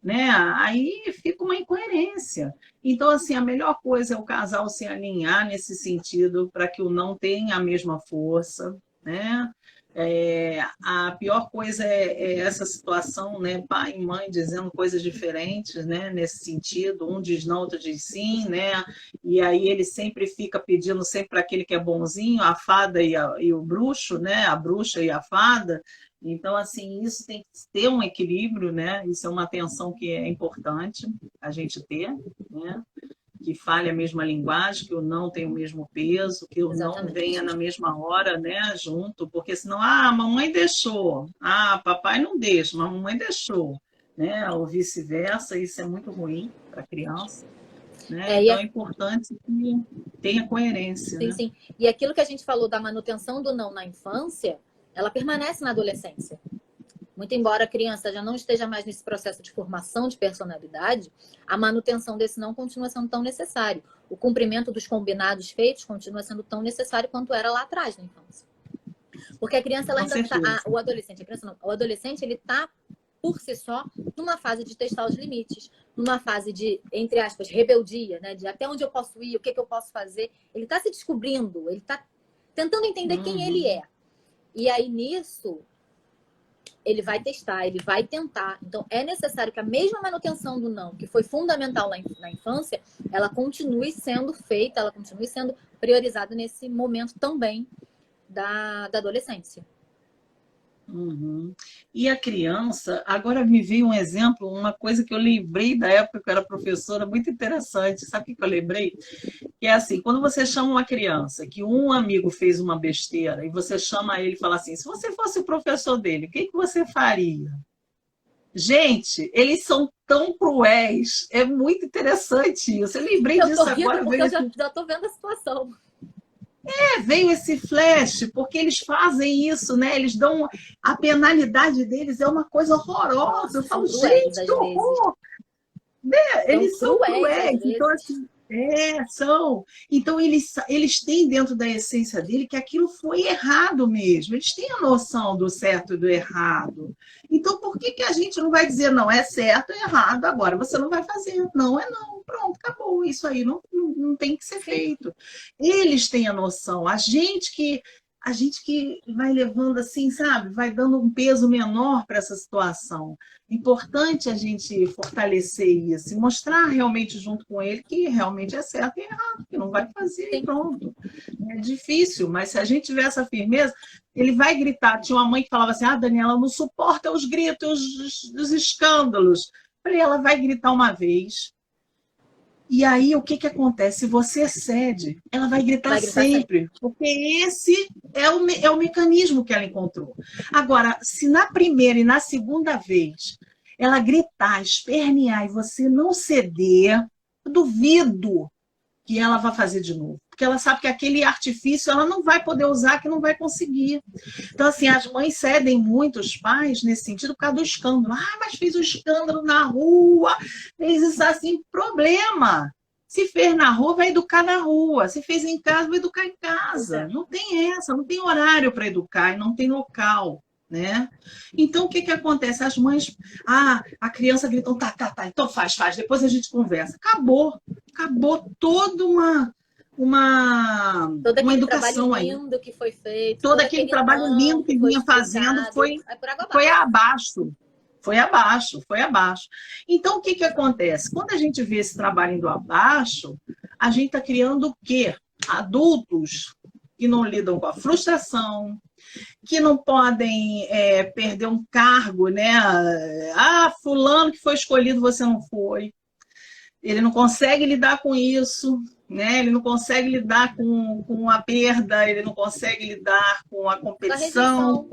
né? Aí fica uma incoerência. Então, assim, a melhor coisa é o casal se alinhar nesse sentido para que o não tenha a mesma força, né? A pior coisa é essa situação, né? Pai e mãe dizendo coisas diferentes, né? Nesse sentido, um diz não, outro diz sim, né? E aí ele sempre fica pedindo sempre para aquele que é bonzinho, a fada e o bruxo, né? A bruxa e a fada. Então, assim, isso tem que ter um equilíbrio, né? Isso é uma atenção que é importante a gente ter, né? Que fale a mesma linguagem, que o não tem o mesmo peso, que o não Exatamente. venha na mesma hora, né, junto, porque senão, a mamãe deixou, papai não deixa, mas a mamãe deixou, né, ou vice-versa, isso é muito ruim para a criança, né, então é importante que tenha coerência, Sim, né? sim. E aquilo que a gente falou da manutenção do não na infância, ela permanece na adolescência. Muito embora a criança já não esteja mais nesse processo de formação de personalidade, a manutenção desse não continua sendo tão necessário. O cumprimento dos combinados feitos continua sendo tão necessário quanto era lá atrás na infância. Porque a criança, ela Com ainda está... certeza. O adolescente, a criança não. O adolescente, ele está, por si só, numa fase de testar os limites, numa fase de, entre aspas, rebeldia, né? De até onde eu posso ir, o que eu posso fazer. Ele está se descobrindo, ele está tentando entender quem ele é. E aí, nisso, ele vai testar, ele vai tentar. Então, é necessário que a mesma manutenção do não, que foi fundamental na infância, ela continue sendo feita, ela continue sendo priorizada nesse momento também da adolescência. E a criança, agora me veio um exemplo, uma coisa que eu lembrei da época que eu era professora, muito interessante. Sabe o que eu lembrei? Que é assim, quando você chama uma criança, que um amigo fez uma besteira, e você chama ele e fala assim, se você fosse o professor dele, o que você faria? Gente, eles são tão cruéis, é muito interessante isso. Eu lembrei disso agora. Porque eu já estou vendo a situação. Veio esse flash, porque eles fazem isso, né? Eles dão. A penalidade deles é uma coisa horrorosa. Eu falo, gente, que horror! Né? Eles são cruéis. Então, assim, São. Então, eles têm dentro da essência dele que aquilo foi errado mesmo. Eles têm a noção do certo e do errado. Então, por que a gente não vai dizer, não, é certo, é errado, agora você não vai fazer? Não, é não. Pronto, acabou. Isso aí não tem que ser feito. Eles têm a noção. A gente que vai levando assim, sabe? Vai dando um peso menor para essa situação. Importante a gente fortalecer isso e mostrar realmente junto com ele que realmente é certo e errado, que não vai fazer e pronto. É difícil, mas se a gente tiver essa firmeza, ele vai gritar. Tinha uma mãe que falava assim, Daniela, não suporta os gritos, os escândalos. Eu falei, ela vai gritar uma vez. E aí, o que acontece? Se você cede, ela vai gritar sempre, porque esse é o mecanismo que ela encontrou. Agora, se na primeira e na segunda vez ela gritar, espernear e você não ceder, eu duvido que ela vai fazer de novo. Porque ela sabe que aquele artifício ela não vai poder usar, que não vai conseguir. Então, assim, as mães cedem muito, os pais, nesse sentido, por causa do escândalo. Mas fez um escândalo na rua, fez isso assim, problema. Se fez na rua, vai educar na rua. Se fez em casa, vai educar em casa. Não tem essa, não tem horário para educar e não tem local. Né? Então, o que acontece? As mães, a criança gritam, tá, então faz, depois a gente conversa. Acabou toda uma educação aí. Todo aquele trabalho lindo que foi feito. Todo aquele trabalho lindo que vinha fazendo foi abaixo. Foi abaixo. Então, o que acontece? Quando a gente vê esse trabalho indo abaixo, a gente está criando o quê? Adultos que não lidam com a frustração, que não podem perder um cargo, né? Fulano que foi escolhido, você não foi. Ele não consegue lidar com isso, né? Ele não consegue lidar com a perda, ele não consegue lidar com a competição,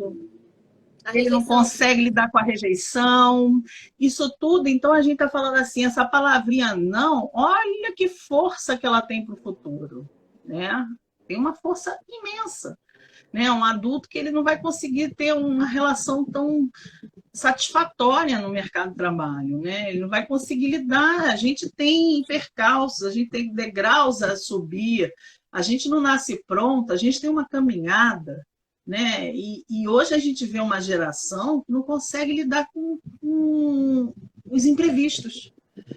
ele não consegue lidar com a rejeição. Isso tudo, então a gente está falando assim, essa palavrinha não, olha que força que ela tem para o futuro, né? Tem uma força imensa. Né? Um adulto que ele não vai conseguir ter uma relação tão satisfatória no mercado de trabalho, né? Ele não vai conseguir lidar. A gente tem percalços, a gente tem degraus a subir, a gente não nasce pronto, a gente tem uma caminhada, né? E hoje a gente vê uma geração que não consegue lidar com os imprevistos.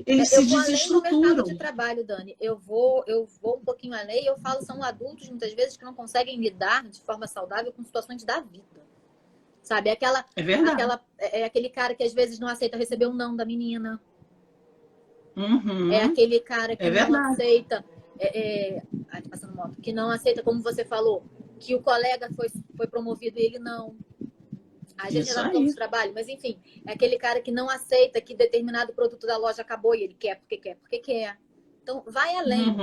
Eles se desestruturam. No mercado de trabalho, Dani, eu vou um pouquinho além e eu falo, são adultos, muitas vezes, que não conseguem lidar de forma saudável com situações da vida. Sabe? Aquele cara que às vezes não aceita receber um não da menina. Uhum. É aquele cara que não aceita... tô passando moto. Que não aceita, como você falou, que o colega foi promovido e ele não. A gente já não de trabalho, mas enfim, é aquele cara que não aceita que determinado produto da loja acabou e ele quer porque quer. Então, vai além,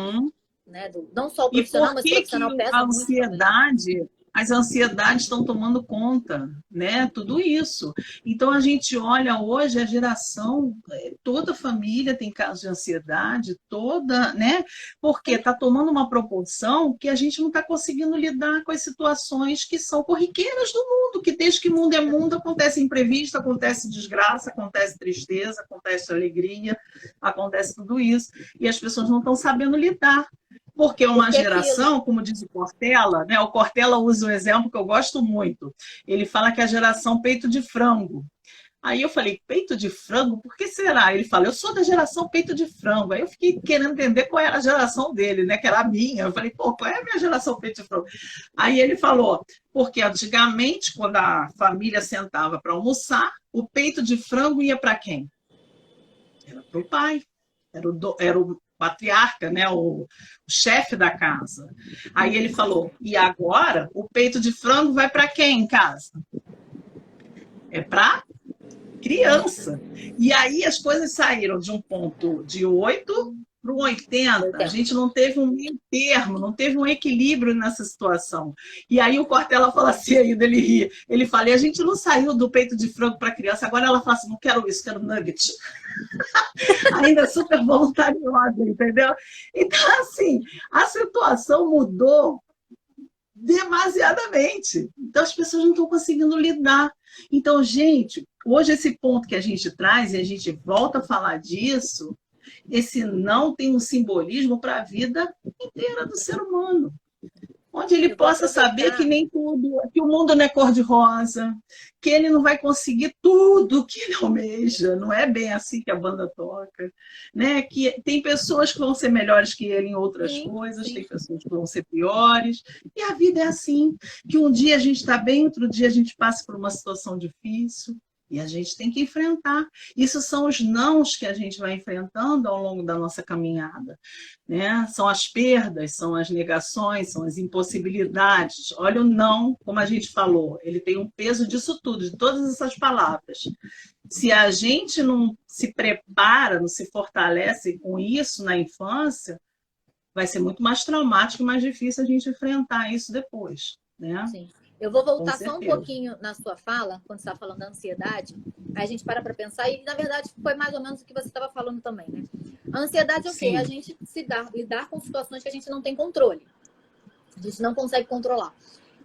né? Não só o profissional, mas o profissional pesa muito. As ansiedades estão tomando conta, né? Tudo isso. Então, a gente olha hoje a geração, toda família tem casos de ansiedade, toda, né? Porque está tomando uma proporção que a gente não está conseguindo lidar com as situações que são corriqueiras do mundo, que desde que mundo é mundo, acontece imprevisto, acontece desgraça, acontece tristeza, acontece alegria, acontece tudo isso. E as pessoas não estão sabendo lidar. Porque uma geração, como diz o Cortella, né? O Cortella usa um exemplo que eu gosto muito. Ele fala que é a geração peito de frango. Aí eu falei, peito de frango? Por que será? Ele fala, eu sou da geração peito de frango. Aí eu fiquei querendo entender qual era a geração dele, né? Que era a minha. Eu falei, qual é a minha geração peito de frango? Aí ele falou, porque antigamente, quando a família sentava para almoçar, o peito de frango ia para quem? Era para o pai. Era o patriarca, né? O chefe da casa. Aí ele falou, e agora o peito de frango vai para quem em casa? É para criança. E aí as coisas saíram de um ponto de 8 para o 80. A gente não teve um meio termo, não teve um equilíbrio nessa situação. E aí o Cortella fala assim, ainda ele ri. Ele fala, e a gente não saiu do peito de frango para criança, agora ela fala assim, não quero isso, quero nugget. Ainda super voluntariosa, entendeu? Então, assim, a situação mudou demasiadamente. Então, as pessoas não estão conseguindo lidar. Então, gente, hoje esse ponto que a gente traz, e a gente volta a falar disso, esse não tem um simbolismo para a vida inteira do ser humano. Onde ele possa saber que nem tudo, que o mundo não é cor-de-rosa, que ele não vai conseguir tudo que ele almeja, não é bem assim que a banda toca, né? Que tem pessoas que vão ser melhores que ele em outras coisas, tem pessoas que vão ser piores, e a vida é assim, que um dia a gente está bem, outro dia a gente passa por uma situação difícil, e a gente tem que enfrentar. Isso são os nãos que a gente vai enfrentando ao longo da nossa caminhada, né? São as perdas, são as negações, são as impossibilidades. Olha o não, como a gente falou, ele tem um peso disso tudo, de todas essas palavras. Se a gente não se prepara, não se fortalece com isso na infância, vai ser muito mais traumático e mais difícil a gente enfrentar isso depois, né? Sim. Eu vou voltar só um pouquinho na sua fala, quando você estava falando da ansiedade. Aí a gente para pensar, e na verdade foi mais ou menos o que você estava falando também, né? A ansiedade é o quê? A gente lidar com situações que a gente não tem controle. A gente não consegue controlar.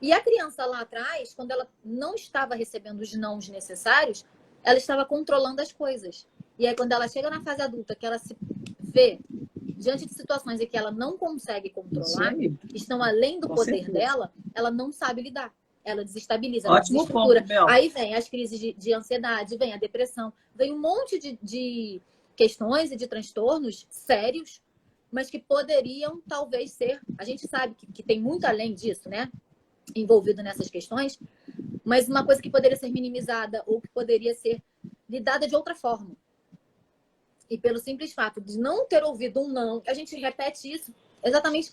E a criança lá atrás, quando ela não estava recebendo os nãos necessários, ela estava controlando as coisas. E aí quando ela chega na fase adulta, que ela se vê diante de situações em que ela não consegue controlar, estão além do poder dela, ela não sabe lidar. Ela desestabiliza, ela desestrutura. Aí vem as crises de ansiedade, vem a depressão, vem um monte de questões e de transtornos sérios, mas que poderiam talvez ser... A gente sabe que tem muito além disso, né? Envolvido nessas questões, mas uma coisa que poderia ser minimizada ou que poderia ser lidada de outra forma. E pelo simples fato de não ter ouvido um não, a gente repete isso exatamente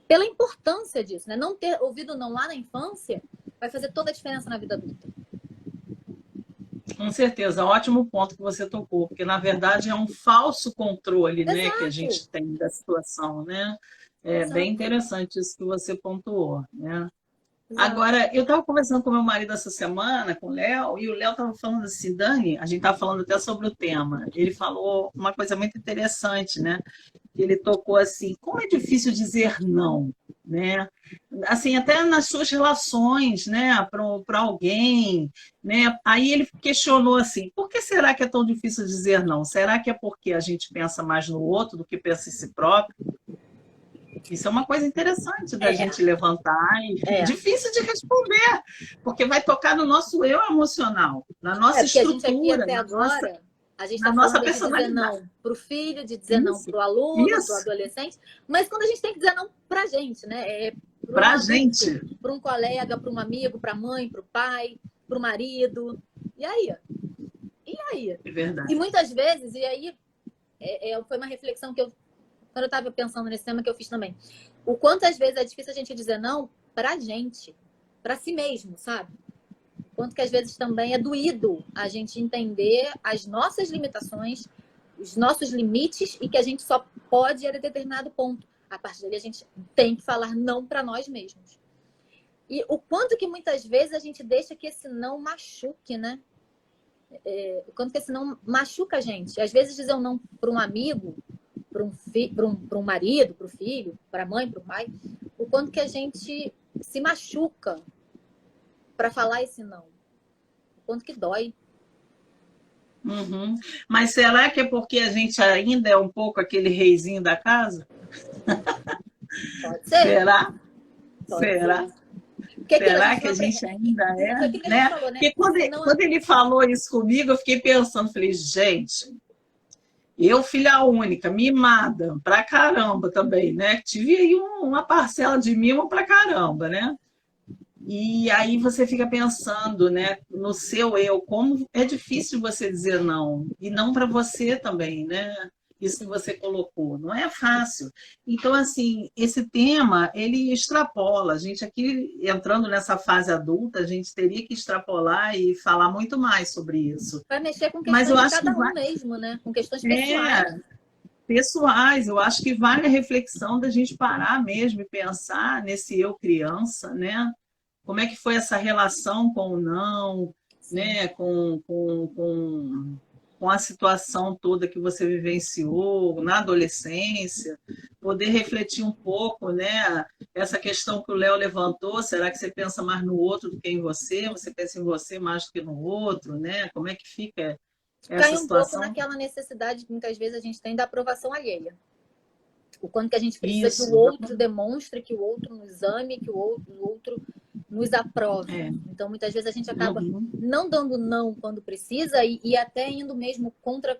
pela importância disso, né? Não ter ouvido não lá na infância vai fazer toda a diferença na vida adulta. Com certeza, ótimo ponto que você tocou, porque na verdade é um falso controle, né, que a gente tem da situação, né? É bem interessante isso que você pontuou, né? Agora, eu estava conversando com meu marido essa semana, com o Léo, e o Léo estava falando assim, Dani, a gente estava falando até sobre o tema, ele falou uma coisa muito interessante, né? Ele tocou assim, como é difícil dizer não, né? Assim, até nas suas relações, né, para alguém, né? Aí ele questionou assim, por que será que é tão difícil dizer não? Será que é porque a gente pensa mais no outro do que pensa em si próprio? Isso é uma coisa interessante da gente levantar e difícil de responder, porque vai tocar no nosso eu emocional, na nossa estrutura, a gente aqui até agora, a gente está falando de dizer não para o filho, de dizer não para o aluno, para o adolescente, mas quando a gente tem que dizer não para a gente, né? Para a gente. Para um colega, para um amigo, para a mãe, para o pai, para o marido. E aí? E aí? É verdade. E muitas vezes, e aí foi uma reflexão que quando eu estava pensando nesse tema que eu fiz também. O quanto às vezes é difícil a gente dizer não pra gente, pra si mesmo, sabe? O quanto que às vezes também é doído a gente entender as nossas limitações, os nossos limites e que a gente só pode ir a determinado ponto. A partir dali a gente tem que falar não pra nós mesmos. E o quanto que muitas vezes a gente deixa que esse não machuque, né? O quanto que esse não machuca a gente. Às vezes dizer um não pra um amigo, para um marido, para o filho, para a mãe, para o pai, o quanto que a gente se machuca para falar esse não. O quanto que dói. Uhum. Mas será que é porque a gente ainda é um pouco aquele reizinho da casa? Pode ser. Será? Pode Será? Ser. Será que a gente ainda é? Né? Falou, né? Porque quando ele falou isso comigo, eu fiquei pensando, falei, gente... Eu, filha única, mimada pra caramba também, né? Tive aí uma parcela de mimo pra caramba, né? E aí você fica pensando, né, no seu eu, como é difícil você dizer não. E não para você também, né? Isso que você colocou, não é fácil. Então, assim, esse tema, ele extrapola. A gente aqui, entrando nessa fase adulta, a gente teria que extrapolar e falar muito mais sobre isso. Vai mexer com questões de cada um mesmo, né? Com questões pessoais. Pessoais, eu acho que vale a reflexão da gente parar mesmo e pensar nesse eu criança, né? Como é que foi essa relação com o não, né? Com a situação toda que você vivenciou na adolescência, poder refletir um pouco, né? Essa questão que o Léo levantou, será que você pensa mais no outro do que em você? Você pensa em você mais do que no outro, né? Como é que fica essa Cai um pouco situação? naquela necessidade que muitas vezes a gente tem da aprovação alheia. O quanto que a gente precisa que Isso, o outro demonstre, que o outro nos ame, que o outro nos aprove. é. Então, muitas vezes a gente acaba Uhum. não dando não quando precisa e até indo mesmo contra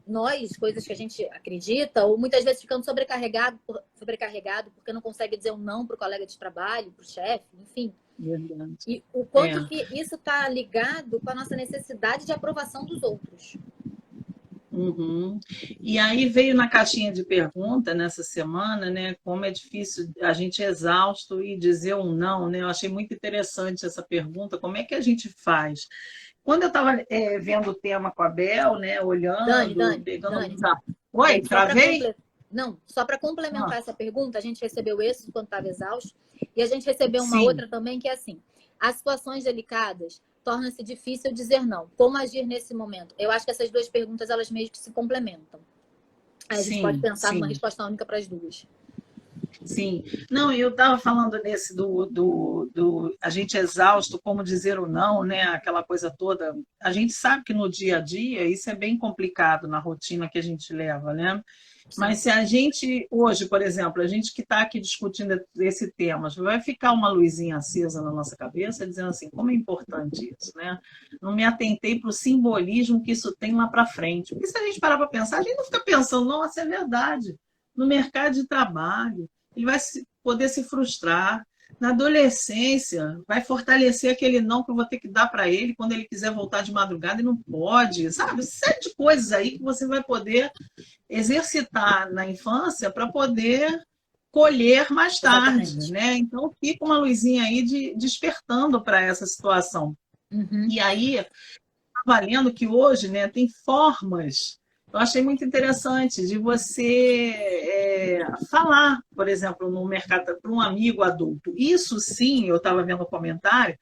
nós, coisas que a gente acredita, ou muitas vezes ficando sobrecarregado porque não consegue dizer um não para o colega de trabalho, para o chefe, enfim. Verdade. E o quanto que isso está ligado com a nossa necessidade de aprovação dos outros. Uhum. E aí veio na caixinha de pergunta nessa semana, né? Como é difícil a gente é exausto e dizer um não, né? Eu achei muito interessante essa pergunta. Como é que a gente faz? Quando eu estava vendo o tema com a Bel, né? Olhando, pegando Dani, uns... Oi, travei? Não, só para complementar Ah, essa pergunta, a gente recebeu esse quando estava exausto e a gente recebeu uma sim, outra também que é assim: as situações delicadas torna-se difícil dizer não. Como agir nesse momento? Eu acho que essas duas perguntas elas meio que se complementam. Aí a gente pode sim, pensar numa sim. resposta única para as duas. Sim, não, eu estava falando nesse do a gente é exausto, como dizer o não, né? Aquela coisa toda. A gente sabe que no dia a dia isso é bem complicado na rotina que a gente leva, né? Sim. Mas se a gente, hoje, por exemplo, a gente que está aqui discutindo esse tema, vai ficar uma luzinha acesa na nossa cabeça, dizendo assim, como é importante isso, né? Não me atentei para o simbolismo que isso tem lá para frente. Porque se a gente parar para pensar, a gente não fica pensando, nossa, é verdade. No mercado de trabalho, ele vai poder se frustrar. Na adolescência, vai fortalecer aquele não que eu vou ter que dar para ele quando ele quiser voltar de madrugada e não pode, sabe? Série de coisas aí que você vai poder exercitar na infância para poder colher mais tarde, Exatamente. né? Então fica uma luzinha aí despertando para essa situação. Uhum. E aí, valendo que hoje, né, tem formas. Eu achei muito interessante de você falar, por exemplo, no mercado para um amigo adulto. Isso sim, eu estava vendo o comentário.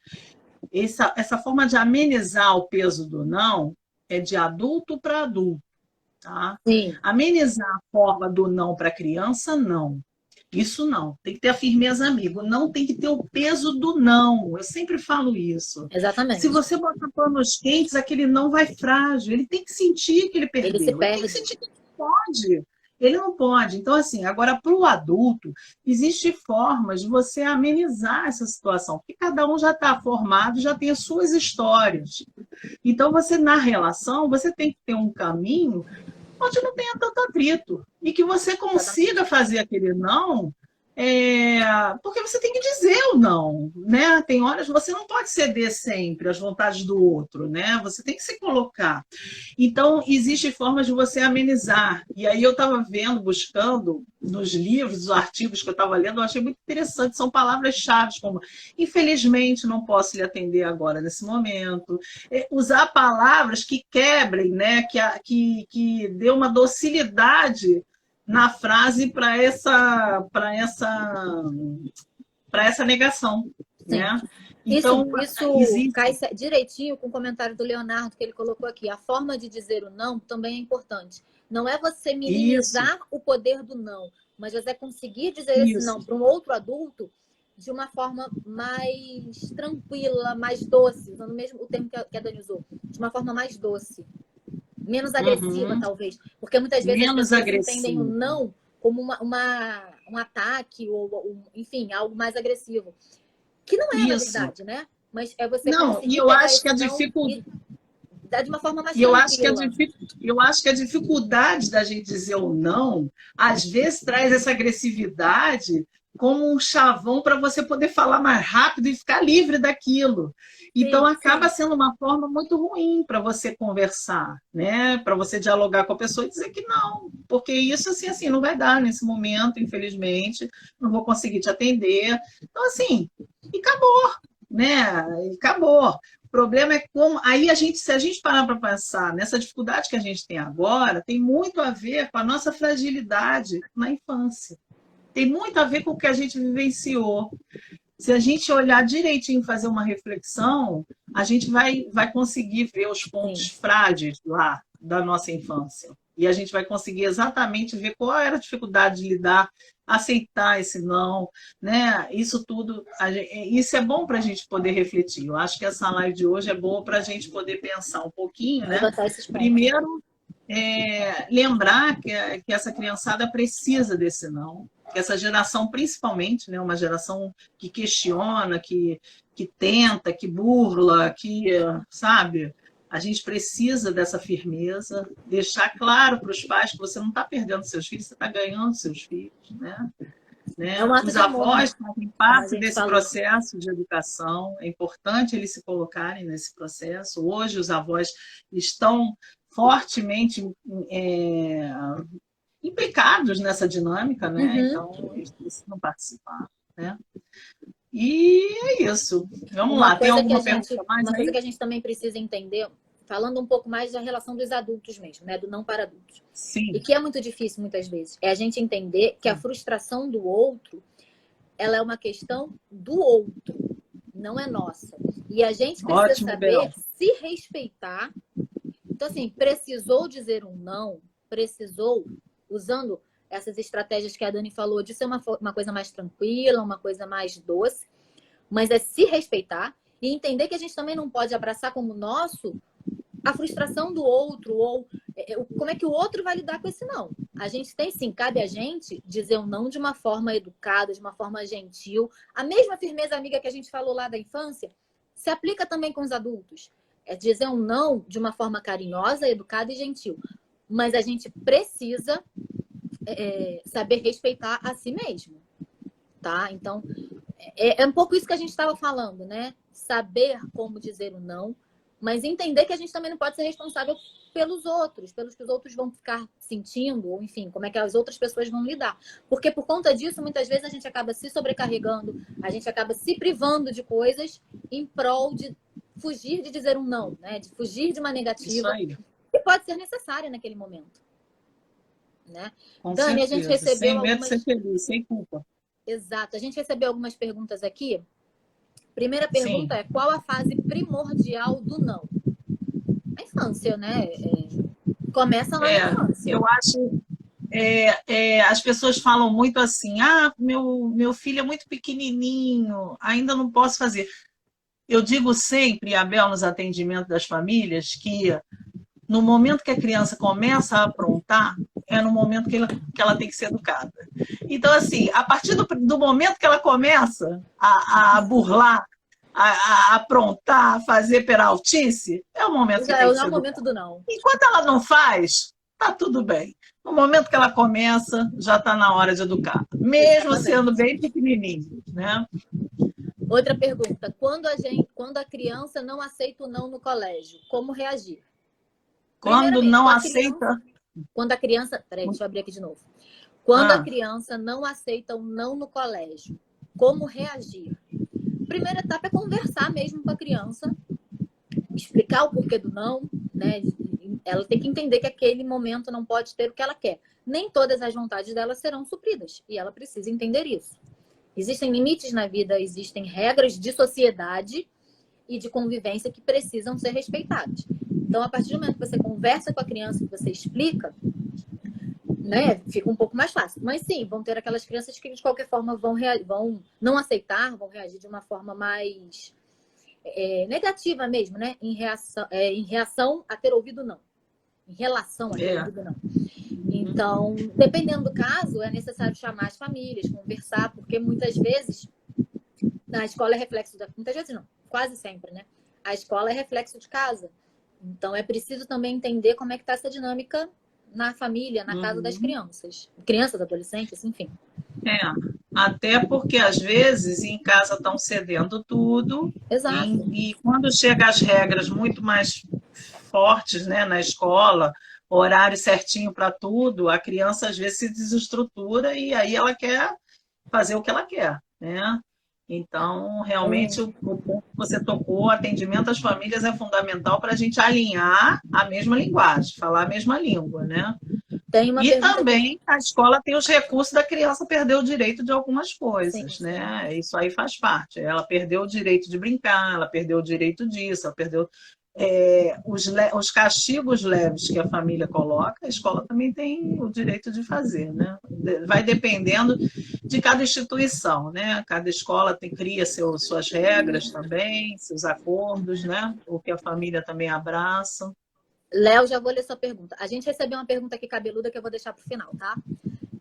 Essa forma de amenizar o peso do não é de adulto para adulto. Tá? Sim, Amenizar a forma do não para a criança, não. Isso não. Tem que ter a firmeza, amigo. Não tem que ter o peso do não. Eu sempre falo isso. Se exatamente. você botar panos quentes, aquele não vai frágil. Ele tem que sentir que ele Ele se perdeu. Ele tem que perde. sentir que ele pode. Ele não pode. Então, assim, agora para o adulto, existem formas de você amenizar essa situação, porque cada um já está formado, já tem as suas histórias. Então, você, na relação, você tem que ter um caminho onde não tenha tanto atrito e que você consiga Exatamente. fazer aquele não, porque você tem que dizer o não, né? Tem horas que você não pode ceder sempre às vontades do outro, né? Você tem que se colocar. Então, existem formas de você amenizar. E aí eu estava vendo, buscando nos livros, os artigos que eu estava lendo, eu achei muito interessante. São palavras-chave, como infelizmente não posso lhe atender agora nesse momento. Usar palavras que quebrem, né? Que dê uma docilidade na frase para essa negação, Sim. né? Isso, Então, isso existe cai direitinho com o comentário do Leonardo que ele colocou aqui. A forma de dizer o não também é importante. Não é você isso, minimizar o poder do não, mas você conseguir dizer esse não isso. para um outro adulto de uma forma mais tranquila, mais doce, usando mesmo o termo que a Dani usou, de uma forma mais doce, menos agressiva, Uhum. talvez. Porque muitas vezes as Menos pessoas entendem o agressivo. não como um ataque ou, enfim, algo mais agressivo. Que não é, na Isso. verdade, né? Mas é você Não, e conseguir eu pegar acho que esse não e dar de uma forma mais tranquila. eu acho que a dificuldade da gente dizer o não, às vezes traz essa agressividade como um chavão para você poder falar mais rápido e ficar livre daquilo. Então Sim, acaba sim, sendo uma forma muito ruim para você conversar, né? Para você dialogar com a pessoa e dizer que não, porque isso assim não vai dar nesse momento, infelizmente, não vou conseguir te atender. Então assim, e acabou, né? E acabou. O problema é como. Aí a gente, se a gente parar para pensar nessa dificuldade que a gente tem agora, tem muito a ver com a nossa fragilidade na infância. Tem muito a ver com o que a gente vivenciou. Se a gente olhar direitinho e fazer uma reflexão, a gente vai conseguir ver os pontos sim. frágeis lá da nossa infância. E a gente vai conseguir exatamente ver qual era a dificuldade de lidar aceitar esse não, né? Isso tudo, isso é bom para a gente poder refletir. Eu acho que essa live de hoje é boa para a gente poder pensar um pouquinho, né? Levantar esses pontos. Primeiro, lembrar que essa criançada precisa desse não, que essa geração, principalmente, né, uma geração que questiona, que tenta, que burla, que, sabe, a gente precisa dessa firmeza, deixar claro para os pais que você não está perdendo seus filhos, você está ganhando seus filhos, né? É um ato Os de amor, avós né? fazem Como a parte gente desse falou. processo de educação, é importante eles se colocarem nesse processo. Hoje, os avós estão fortemente implicados nessa dinâmica, né? Uhum. Então, eles precisam participar, né? E é isso. Vamos Uma lá, tem coisa que alguma a gente, pergunta mais uma coisa aí? que a gente também precisa entender, falando um pouco mais da relação dos adultos mesmo, né? Do não para adultos. Sim. E que é muito difícil muitas vezes, é a gente entender que a frustração do outro, ela é uma questão do outro, não é nossa. E a gente precisa Ótimo, saber Bel. se respeitar. Então, assim, precisou dizer um não, precisou, usando essas estratégias que a Dani falou, de ser uma coisa mais tranquila, uma coisa mais doce, mas é se respeitar e entender que a gente também não pode abraçar como nosso a frustração do outro, ou como é que o outro vai lidar com esse não. A gente tem sim, cabe a gente dizer um não de uma forma educada, de uma forma gentil. A mesma firmeza amiga que a gente falou lá da infância, se aplica também com os adultos. É dizer um não de uma forma carinhosa, educada e gentil. Mas a gente precisa saber respeitar a si mesmo, tá? Então, é um pouco isso que a gente estava falando, né? Saber como dizer o não, mas entender que a gente também não pode ser responsável pelos outros, pelos que os outros vão ficar sentindo, ou enfim, como é que as outras pessoas vão lidar. Porque por conta disso, muitas vezes a gente acaba se sobrecarregando, a gente acaba se privando de coisas em prol de fugir de dizer um não, né? De fugir de uma negativa que pode ser necessária naquele momento. Né? Com Dani, certeza. a gente recebeu sem medo de algumas... ser feliz, sem culpa. Exato. A gente recebeu algumas perguntas aqui. Primeira pergunta é: qual a fase primordial do não? A infância, né? Começa lá na infância. Eu acho... as pessoas falam muito assim, meu filho é muito pequenininho, ainda não posso fazer. Eu digo sempre, Abel, nos atendimentos das famílias, que no momento que a criança começa a aprontar, é no momento que ela tem que ser educada. Então, assim, a partir do momento que ela começa a burlar, a aprontar, a fazer peraltice, é o momento que tem que ser educada. É o momento do não. Enquanto ela não faz, tá tudo bem. No momento que ela começa, já está na hora de educar. Mesmo Exatamente. Sendo bem pequenininho, né? Outra pergunta. Quando a criança não aceita o não no colégio, como reagir? Quando não aceita... Quando a criança... Peraí, deixa eu abrir aqui de novo. Quando a criança não aceita o não no colégio, como reagir? Primeira etapa é conversar mesmo com a criança, explicar o porquê do não, né? Ela tem que entender que aquele momento não pode ter o que ela quer. Nem todas as vontades dela serão supridas, e ela precisa entender isso. Existem limites na vida, existem regras de sociedade e de convivência que precisam ser respeitadas. Então, a partir do momento que você conversa com a criança, que você explica, né, fica um pouco mais fácil. Mas sim, vão ter aquelas crianças que de qualquer forma vão não aceitar, vão reagir de uma forma mais negativa mesmo, né? Em reação a ter ouvido não. Em relação a ter ouvido não. Então, dependendo do caso, é necessário chamar as famílias, conversar, porque muitas vezes na escola é reflexo muitas vezes não, quase sempre, né? A escola é reflexo de casa. Então, é preciso também entender como é que está essa dinâmica na família, na casa das crianças. Crianças, adolescentes, enfim. Até porque, às vezes, em casa estão cedendo tudo. Exato. E quando chegam as regras muito mais fortes, né, na escola, horário certinho para tudo, a criança, às vezes, se desestrutura e aí ela quer fazer o que ela quer, né? Então, realmente, o ponto que você tocou, o atendimento às famílias é fundamental para a gente alinhar a mesma linguagem, falar a mesma língua, né? E também a escola tem os recursos da criança perder o direito de algumas coisas, sim, né? Isso aí faz parte. Ela perdeu o direito de brincar, ela perdeu o direito disso, ela perdeu... os castigos leves que a família coloca, a escola também tem o direito de fazer, né? Vai dependendo de cada instituição, né? Cada escola cria suas regras também, seus acordos, né? O que a família também abraça. Léo, já vou ler sua pergunta. A gente recebeu uma pergunta aqui cabeluda que eu vou deixar para o final, tá?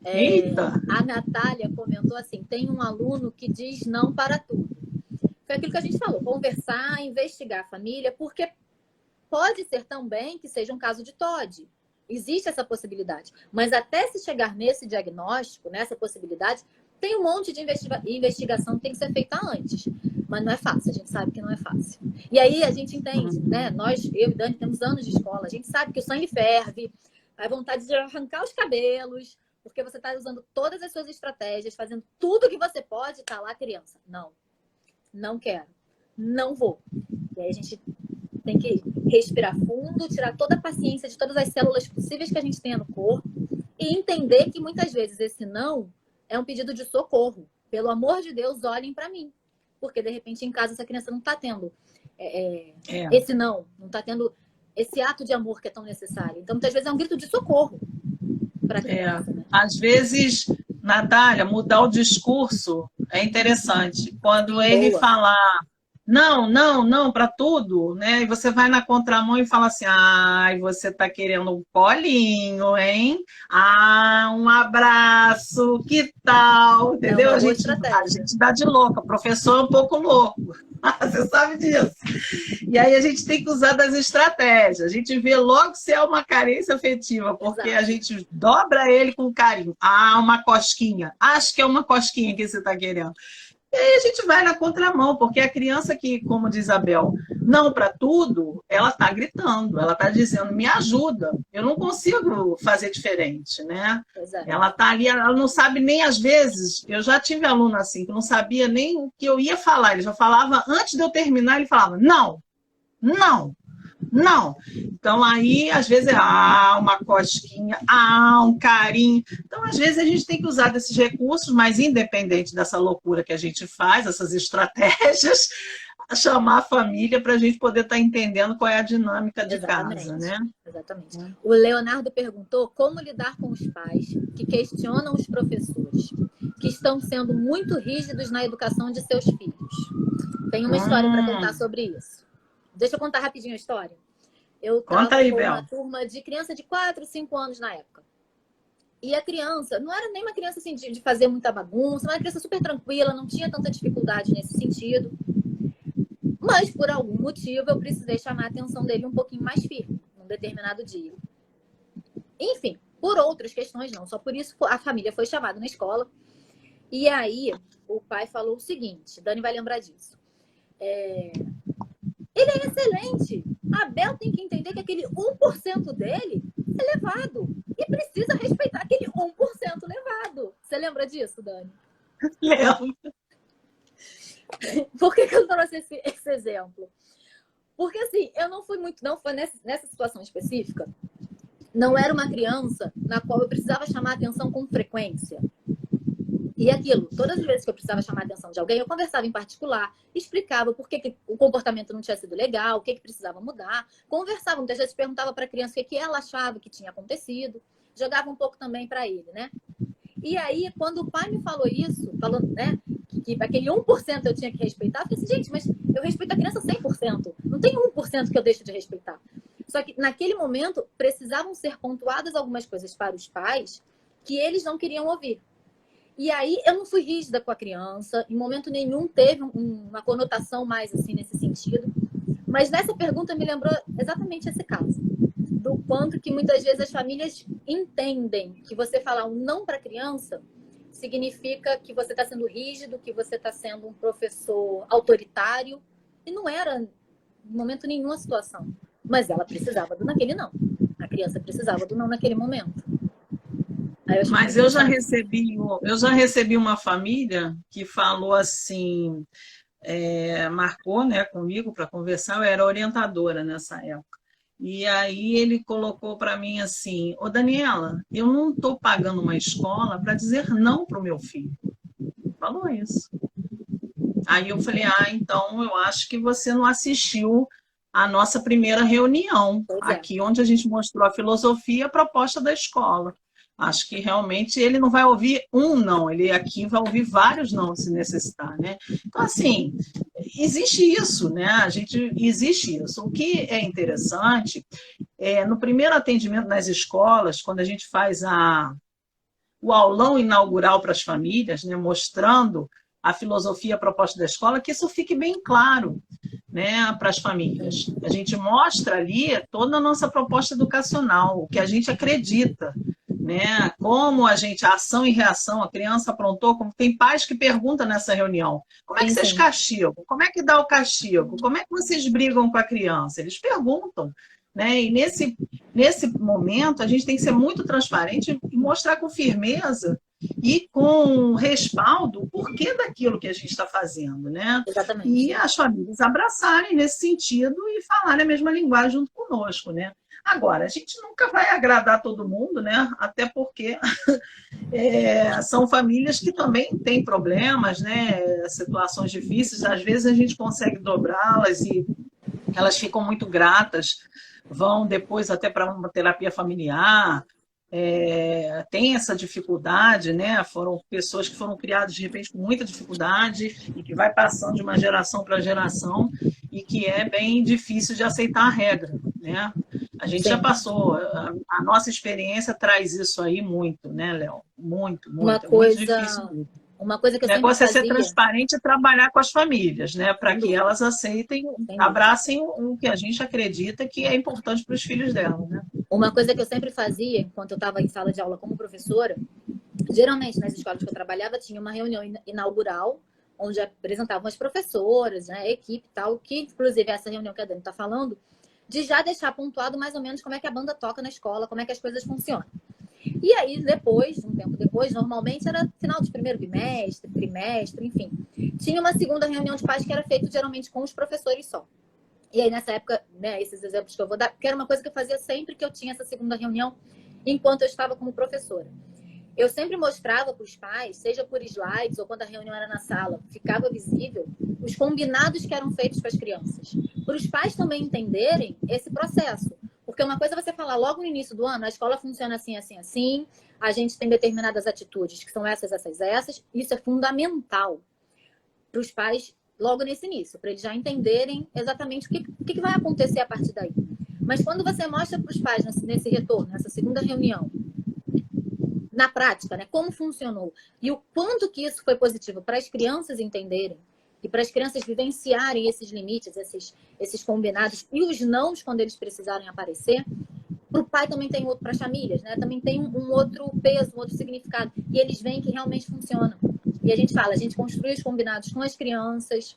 Eita! A Natália comentou assim, tem um aluno que diz não para tudo. Foi aquilo que a gente falou, conversar, investigar a família, porque pode ser também que seja um caso de TOD. Existe essa possibilidade. Mas até se chegar nesse diagnóstico, nessa possibilidade, tem um monte de investigação que tem que ser feita antes. Mas não é fácil, a gente sabe que não é fácil. E aí a gente entende, né? Nós, eu e Dani, temos anos de escola, a gente sabe que o sangue ferve, a vontade de arrancar os cabelos, porque você está usando todas as suas estratégias, fazendo tudo que você pode, tá lá, criança. Não quero, não vou. E aí a gente tem que respirar fundo, tirar toda a paciência de todas as células possíveis que a gente tenha no corpo e entender que muitas vezes esse não é um pedido de socorro. Pelo amor de Deus, olhem para mim. Porque, de repente, em casa, essa criança não está tendo esse não está tendo esse ato de amor que é tão necessário. Então, muitas vezes, é um grito de socorro para a criança. Né? Às vezes, Natália, mudar o discurso é interessante. Quando ele falar não para tudo, né? E você vai na contramão e fala assim, ai, você tá querendo um colinho, hein? Ah, um abraço, que tal? Entendeu? A gente dá de louca, o professor é um pouco louco, você sabe disso. E aí a gente tem que usar das estratégias, a gente vê logo se é uma carência afetiva, porque a gente dobra ele com carinho. Ah, uma cosquinha, acho que é uma cosquinha que você tá querendo. E aí a gente vai na contramão, porque a criança que, como diz Abel, não para tudo, ela está gritando, ela está dizendo, me ajuda, eu não consigo fazer diferente, né? Ela está ali, ela não sabe nem às vezes, eu já tive aluno assim, que não sabia nem o que eu ia falar, ele já falava, antes de eu terminar, ele falava, não. Então, aí, às vezes, uma cosquinha, um carinho. Então, às vezes, a gente tem que usar desses recursos, mas independente dessa loucura que a gente faz, essas estratégias, chamar a família para a gente poder estar entendendo qual é a dinâmica de casa, né? Exatamente. O Leonardo perguntou como lidar com os pais que questionam os professores, que estão sendo muito rígidos na educação de seus filhos. Tem uma história para contar sobre isso. Deixa eu contar rapidinho a história. Eu estava com uma turma de criança de 4, 5 anos na época. E a criança, não era nem uma criança assim, de fazer muita bagunça, era uma criança super tranquila, não tinha tanta dificuldade nesse sentido. Mas, por algum motivo, eu precisei chamar a atenção dele um pouquinho mais firme, num determinado dia. Enfim, por outras questões, não. Só por isso a família foi chamada na escola. E aí, o pai falou o seguinte, Dani vai lembrar disso. Ele é excelente. A Bel tem que entender que aquele 1% dele é levado. E precisa respeitar aquele 1% levado. Você lembra disso, Dani? Lembro. Por que eu trouxe esse exemplo? Porque assim, eu não fui nessa situação específica, não era uma criança na qual eu precisava chamar a atenção com frequência. E aquilo, todas as vezes que eu precisava chamar a atenção de alguém, eu conversava em particular, explicava por que o comportamento não tinha sido legal, o que precisava mudar, conversava, muitas vezes perguntava para a criança o que ela achava que tinha acontecido, jogava um pouco também para ele, né? E aí, quando o pai me falou isso, falando, né, que aquele 1% eu tinha que respeitar, eu falei assim, gente, mas eu respeito a criança 100%, não tem 1% que eu deixo de respeitar. Só que naquele momento, precisavam ser pontuadas algumas coisas para os pais que eles não queriam ouvir. E aí, eu não fui rígida com a criança, em momento nenhum teve uma conotação mais assim nesse sentido. Mas nessa pergunta me lembrou exatamente esse caso. Do quanto que muitas vezes as famílias entendem que você falar um não para a criança significa que você está sendo rígido, que você está sendo um professor autoritário. E não era, em momento nenhum, a situação. Mas ela precisava do naquele não. A criança precisava do não naquele momento. Mas eu já recebi uma família que falou assim, marcou, né, comigo para conversar, eu era orientadora nessa época. E aí ele colocou para mim assim, ô Daniela, eu não estou pagando uma escola para dizer não para o meu filho. Falou isso. Aí eu falei, então eu acho que você não assistiu a nossa primeira reunião, Pois é. aqui onde a gente mostrou a filosofia e a proposta da escola. Acho que realmente ele não vai ouvir um não, ele aqui vai ouvir vários não se necessitar, né? Então, assim, existe isso, né? Existe isso. O que é interessante é no primeiro atendimento nas escolas, quando a gente faz o aulão inaugural para as famílias, né, mostrando a filosofia e a proposta da escola, que isso fique bem claro, né, para as famílias. A gente mostra ali toda a nossa proposta educacional, o que a gente acredita, né, como a ação e reação, a criança aprontou, como tem pais que perguntam nessa reunião, como é que Sim, vocês sim. castigam? Como é que dá o castigo? Como é que vocês brigam com a criança? Eles perguntam, né, e nesse momento a gente tem que ser muito transparente e mostrar com firmeza e com respaldo o porquê daquilo que a gente está fazendo, né? Exatamente. E as famílias abraçarem nesse sentido e falarem a mesma linguagem junto conosco, né? Agora, a gente nunca vai agradar todo mundo, né? Até porque são famílias que também têm problemas, né? Situações difíceis. Às vezes a gente consegue dobrá-las e elas ficam muito gratas, vão depois até para uma terapia familiar, tem essa dificuldade, né? Foram pessoas que foram criadas de repente com muita dificuldade e que vai passando de uma geração para geração e que é bem difícil de aceitar a regra, né? A gente já Sim. passou, a nossa experiência traz isso aí muito, né, Léo? Muito, Uma muito, é muito difícil coisa, mesmo. uma coisa que O eu sempre negócio é ser fazia, transparente e trabalhar com as famílias, né? Para sem que dúvida, elas aceitem, sem dúvida. abracem o que a gente acredita que é importante para os filhos delas, né? Uma coisa que eu sempre fazia, enquanto eu estava em sala de aula como professora, geralmente nas escolas que eu trabalhava tinha uma reunião inaugural, onde apresentavam as professoras, né, a equipe e tal, que inclusive essa reunião que a Dani está falando, de já deixar pontuado mais ou menos como é que a banda toca na escola, como é que as coisas funcionam. E aí, depois, um tempo depois, normalmente era final de primeiro bimestre, trimestre, enfim. Tinha uma segunda reunião de pais que era feita geralmente com os professores só. E aí, nessa época, né, esses exemplos que eu vou dar, porque era uma coisa que eu fazia sempre que eu tinha essa segunda reunião, enquanto eu estava como professora. Eu sempre mostrava para os pais, seja por slides ou quando a reunião era na sala, ficava visível os combinados que eram feitos com as crianças. Para os pais também entenderem esse processo. Porque uma coisa é você falar logo no início do ano, a escola funciona assim, assim, assim, a gente tem determinadas atitudes que são essas, essas, essas. Isso é fundamental para os pais logo nesse início, para eles já entenderem exatamente o que vai acontecer a partir daí. Mas quando você mostra para os pais nesse retorno, nessa segunda reunião, na prática, né, como funcionou e o quanto que isso foi positivo para as crianças entenderem e para as crianças vivenciarem esses limites, esses combinados e os nãos quando eles precisarem aparecer, para o pai também tem outro, para as famílias, né? Também tem um outro peso, um outro significado. E eles veem que realmente funciona. E a gente fala, a gente construi os combinados com as crianças,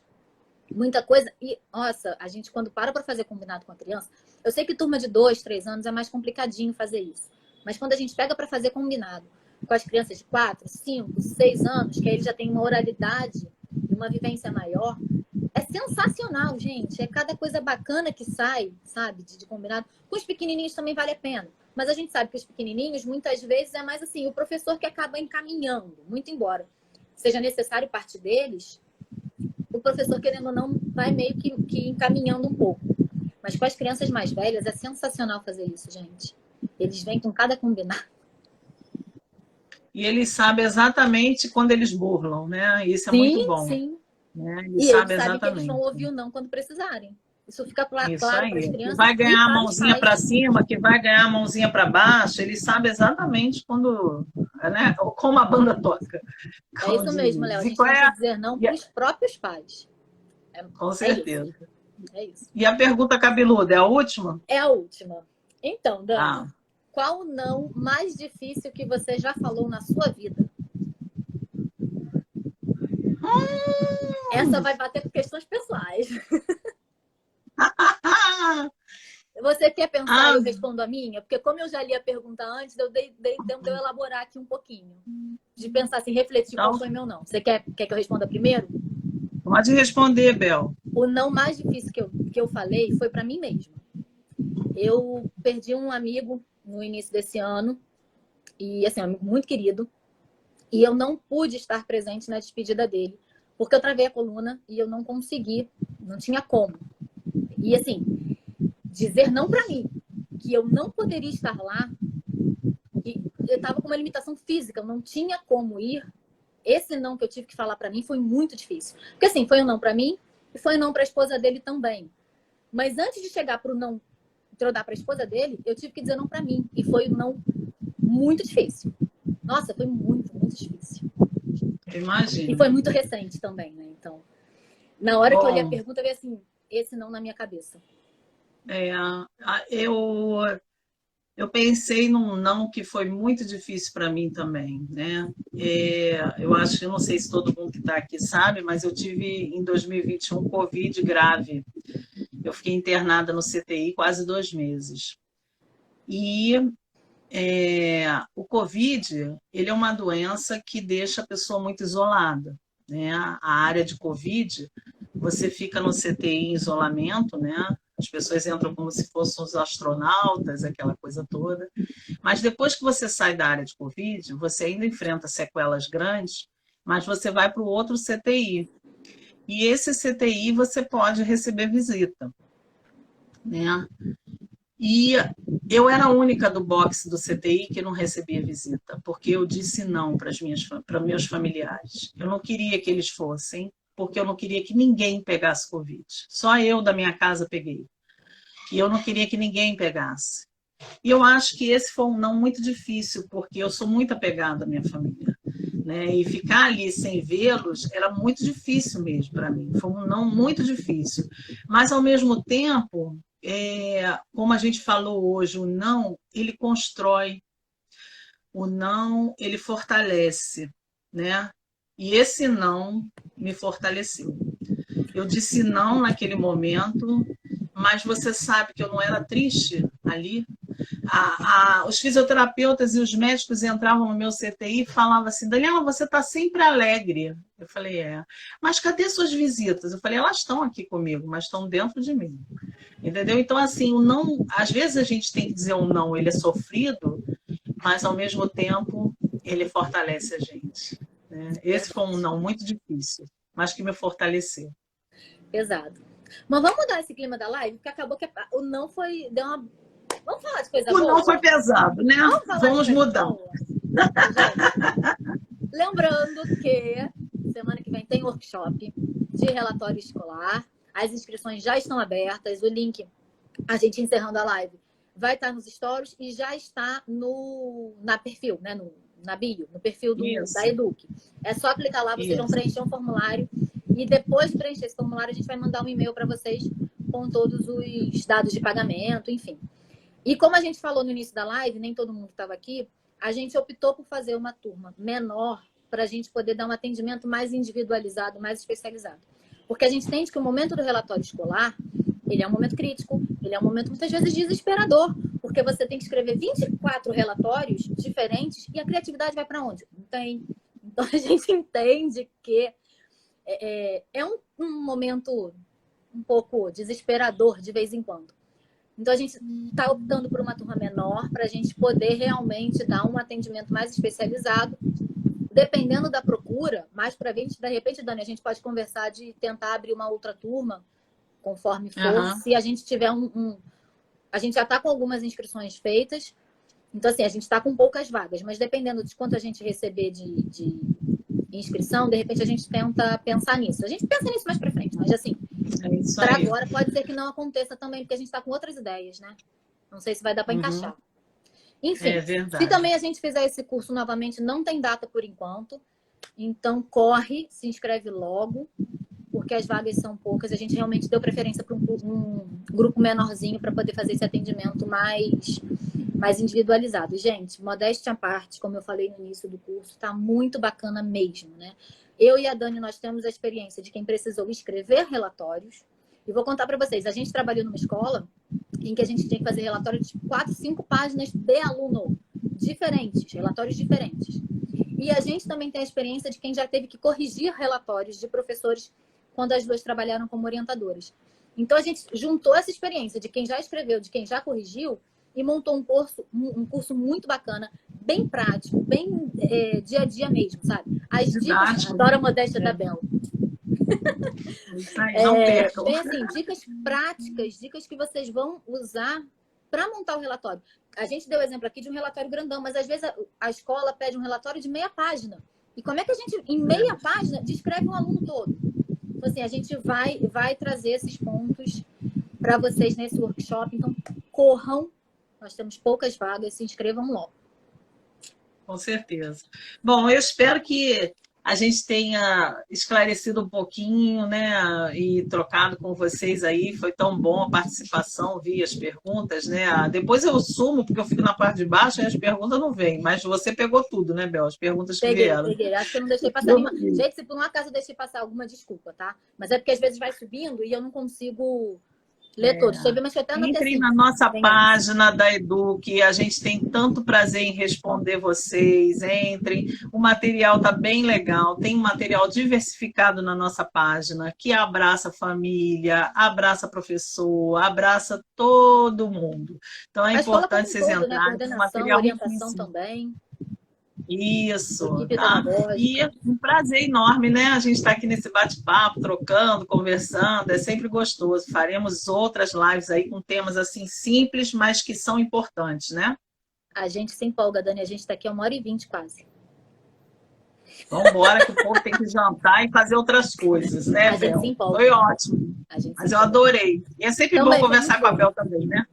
muita coisa. E, nossa, a gente quando para fazer combinado com a criança, eu sei que turma de 2, 3 anos é mais complicadinho fazer isso. Mas quando a gente pega para fazer combinado com as crianças de 4, 5, 6 anos, que aí eles já têm uma oralidade e uma vivência maior, é sensacional, gente. É cada coisa bacana que sai, sabe, de combinado. Com os pequenininhos também vale a pena. Mas a gente sabe que os pequenininhos, muitas vezes, é mais assim, o professor que acaba encaminhando, muito embora seja necessário parte deles, o professor, querendo ou não, vai meio que encaminhando um pouco. Mas com as crianças mais velhas, é sensacional fazer isso, gente. Eles vêm com cada combinado. E eles sabem exatamente quando eles burlam, né? Isso é muito Sim, bom, sim. né? E Eles eles sabem sabem que eles vão exatamente. ouvir o não quando precisarem. Isso fica Isso claro para as aí. Que crianças vai e ganhar a para os mãozinha para pais. cima, que vai ganhar a mãozinha para baixo, ele sabe exatamente quando, né? Como a banda toca, É como isso mesmo, Léo. diz. A E gente qual tem é que dizer não para os próprios pais. com É isso. certeza. É isso. E a pergunta cabeluda é a última? É a última. Então, Dani, Ah. qual o não mais difícil que você já falou na sua vida? Essa vai bater com questões pessoais. Você quer pensar e Ah, eu respondo a minha? Porque como eu já li a pergunta antes, eu dei tempo de eu elaborar aqui um pouquinho. De pensar assim, refletir qual então, foi meu não. Você quer que eu responda primeiro? pode responder, Bel. O não mais difícil que eu falei foi para mim mesma. Eu perdi um amigo no início desse ano, e assim, um amigo muito querido, e eu não pude estar presente na despedida dele, porque eu travei a coluna e eu não consegui, não tinha como. E assim, dizer não para mim, que eu não poderia estar lá, que eu estava com uma limitação física, eu não tinha como ir. Esse não que eu tive que falar para mim foi muito difícil. Porque assim, foi um não para mim e foi um não para a esposa dele também. Mas antes de chegar para o não que eu dar para a esposa dele, eu tive que dizer não para mim. E foi um não muito difícil. Nossa, foi muito, muito difícil. Imagina. E foi muito recente também, né? Então, na hora que eu olhei a pergunta, veio assim, esse não na minha cabeça. Eu pensei num não que foi muito difícil para mim também, né? Eu acho que, eu não sei se todo mundo que está aqui sabe, mas eu tive em 2021 Covid grave. Eu fiquei internada no CTI quase 2 meses. E o Covid, ele é uma doença que deixa a pessoa muito isolada, né? A área de Covid, você fica no CTI em isolamento, né? As pessoas entram como se fossem os astronautas, aquela coisa toda. Mas depois que você sai da área de Covid, você ainda enfrenta sequelas grandes, mas você vai para o outro CTI. E esse CTI você pode receber visita, né? E eu era a única do boxe do CTI que não recebia visita, porque eu disse não para meus familiares. Eu não queria que eles fossem, porque eu não queria que ninguém pegasse Covid. Só eu da minha casa peguei. E eu não queria que ninguém pegasse. E eu acho que esse foi um não muito difícil, porque eu sou muito apegada à minha família, né? E ficar ali sem vê-los era muito difícil mesmo para mim. Foi um não muito difícil. Mas, ao mesmo tempo, como a gente falou hoje, o não, ele constrói, o não, ele fortalece, né? E esse não me fortaleceu. Eu disse não naquele momento, mas você sabe que eu não era triste ali. Os fisioterapeutas e os médicos entravam no meu CTI e falavam assim, Daniela, você está sempre alegre. Eu falei, mas cadê suas visitas? Eu falei, elas estão aqui comigo, mas estão dentro de mim. Entendeu? Então, assim, o não, às vezes a gente tem que dizer um não, ele é sofrido, mas ao mesmo tempo ele fortalece a gente, né? Esse foi um não muito difícil, mas que me fortaleceu. Exato. Mas vamos mudar esse clima da live, porque acabou que o não foi. Vamos falar de coisa boa? O não foi pesado, né? Vamos mudar. Lembrando que semana que vem tem workshop de relatório escolar. As inscrições já estão abertas. O link, a gente encerrando a live, vai estar nos stories e já está na perfil, né? Na bio, no perfil da Eduque. É só clicar lá, vocês vão preencher um formulário. E depois de preencher esse formulário, a gente vai mandar um e-mail para vocês com todos os dados de pagamento, enfim. E como a gente falou no início da live, nem todo mundo estava aqui, a gente optou por fazer uma turma menor para a gente poder dar um atendimento mais individualizado, mais especializado. Porque a gente entende que o momento do relatório escolar, ele é um momento crítico, ele é um momento muitas vezes desesperador, porque você tem que escrever 24 relatórios diferentes e a criatividade vai para onde? Não tem. Então a gente entende que é um momento um pouco desesperador de vez em quando. Então, a gente está optando por uma turma menor para a gente poder realmente dar um atendimento mais especializado. Dependendo da procura, mais para frente, de repente, Dani, a gente pode conversar de tentar abrir uma outra turma, conforme for. Se a gente tiver A gente já está com algumas inscrições feitas. Então, assim, a gente está com poucas vagas. Mas dependendo de quanto a gente receber de inscrição, de repente a gente tenta pensar nisso. A gente pensa nisso mais para frente, mas assim, para agora pode ser que não aconteça também, porque a gente está com outras ideias, né? Não sei se vai dar para encaixar. Enfim, se também a gente fizer esse curso novamente, não tem data por enquanto, então corre, se inscreve logo, porque as vagas são poucas. A gente realmente deu preferência para um grupo menorzinho para poder fazer esse atendimento mais individualizado. Gente, modéstia à parte, como eu falei no início do curso, está muito bacana mesmo, né? Eu e a Dani, nós temos a experiência de quem precisou escrever relatórios. E vou contar para vocês, a gente trabalhou numa escola em que a gente tinha que fazer relatórios de 4, 5 páginas de aluno diferentes, relatórios diferentes. E a gente também tem a experiência de quem já teve que corrigir relatórios de professores quando as duas trabalharam como orientadoras. Então, a gente juntou essa experiência de quem já escreveu, de quem já corrigiu, e montou um curso muito bacana, bem prático, bem dia a dia mesmo, sabe? As dicas, adoro a modéstia da Bel. Isso aí, não percam. Bem assim, dicas práticas, dicas que vocês vão usar para montar o relatório. A gente deu o exemplo aqui de um relatório grandão, mas às vezes a escola pede um relatório de meia página. E como é que a gente, em meia página, descreve um aluno todo? Então, assim, a gente vai trazer esses pontos para vocês nesse workshop. Então, corram. Nós temos poucas vagas, se inscrevam logo. Com certeza. Bom, eu espero que a gente tenha esclarecido um pouquinho, né, e trocado com vocês aí. Foi tão bom a participação, vi as perguntas, né? Depois eu sumo, porque eu fico na parte de baixo e as perguntas não vêm. Mas você pegou tudo, né, Bel? As perguntas que vieram. Peguei. Acho que eu não deixei passar nenhuma. Gente, se por um acaso eu deixei passar alguma, desculpa, tá? Mas é porque às vezes vai subindo e eu não consigo ler todos. Mas foi até Entrem na nossa página da Eduque, a gente tem tanto prazer em responder vocês. Entrem, o material está bem legal, tem um material diversificado na nossa página, que abraça a família, abraça professor, abraça todo mundo. Então é importante vocês entrarem. Né? Coordenação, orientação também. Isso, tá? E é um prazer enorme, né? A gente está aqui nesse bate-papo, trocando, conversando, é sempre gostoso. Faremos outras lives aí com temas assim simples, mas que são importantes, né? A gente se empolga, Dani, a gente está aqui 1h20 quase. Vamos embora que o povo tem que jantar e fazer outras coisas, né, Bel? A gente se empolga. Foi ótimo, mas eu adorei. E é sempre bom conversar com a Bel também, né?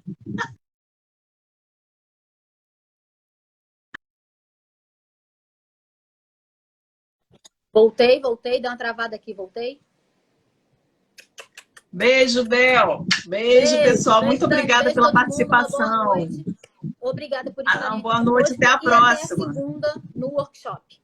Voltei, deu uma travada aqui, voltei. Beijo, Bel. Beijo, pessoal. Muito obrigada pela participação. Obrigada por estar aqui. Boa noite, até a próxima. Até a segunda no workshop.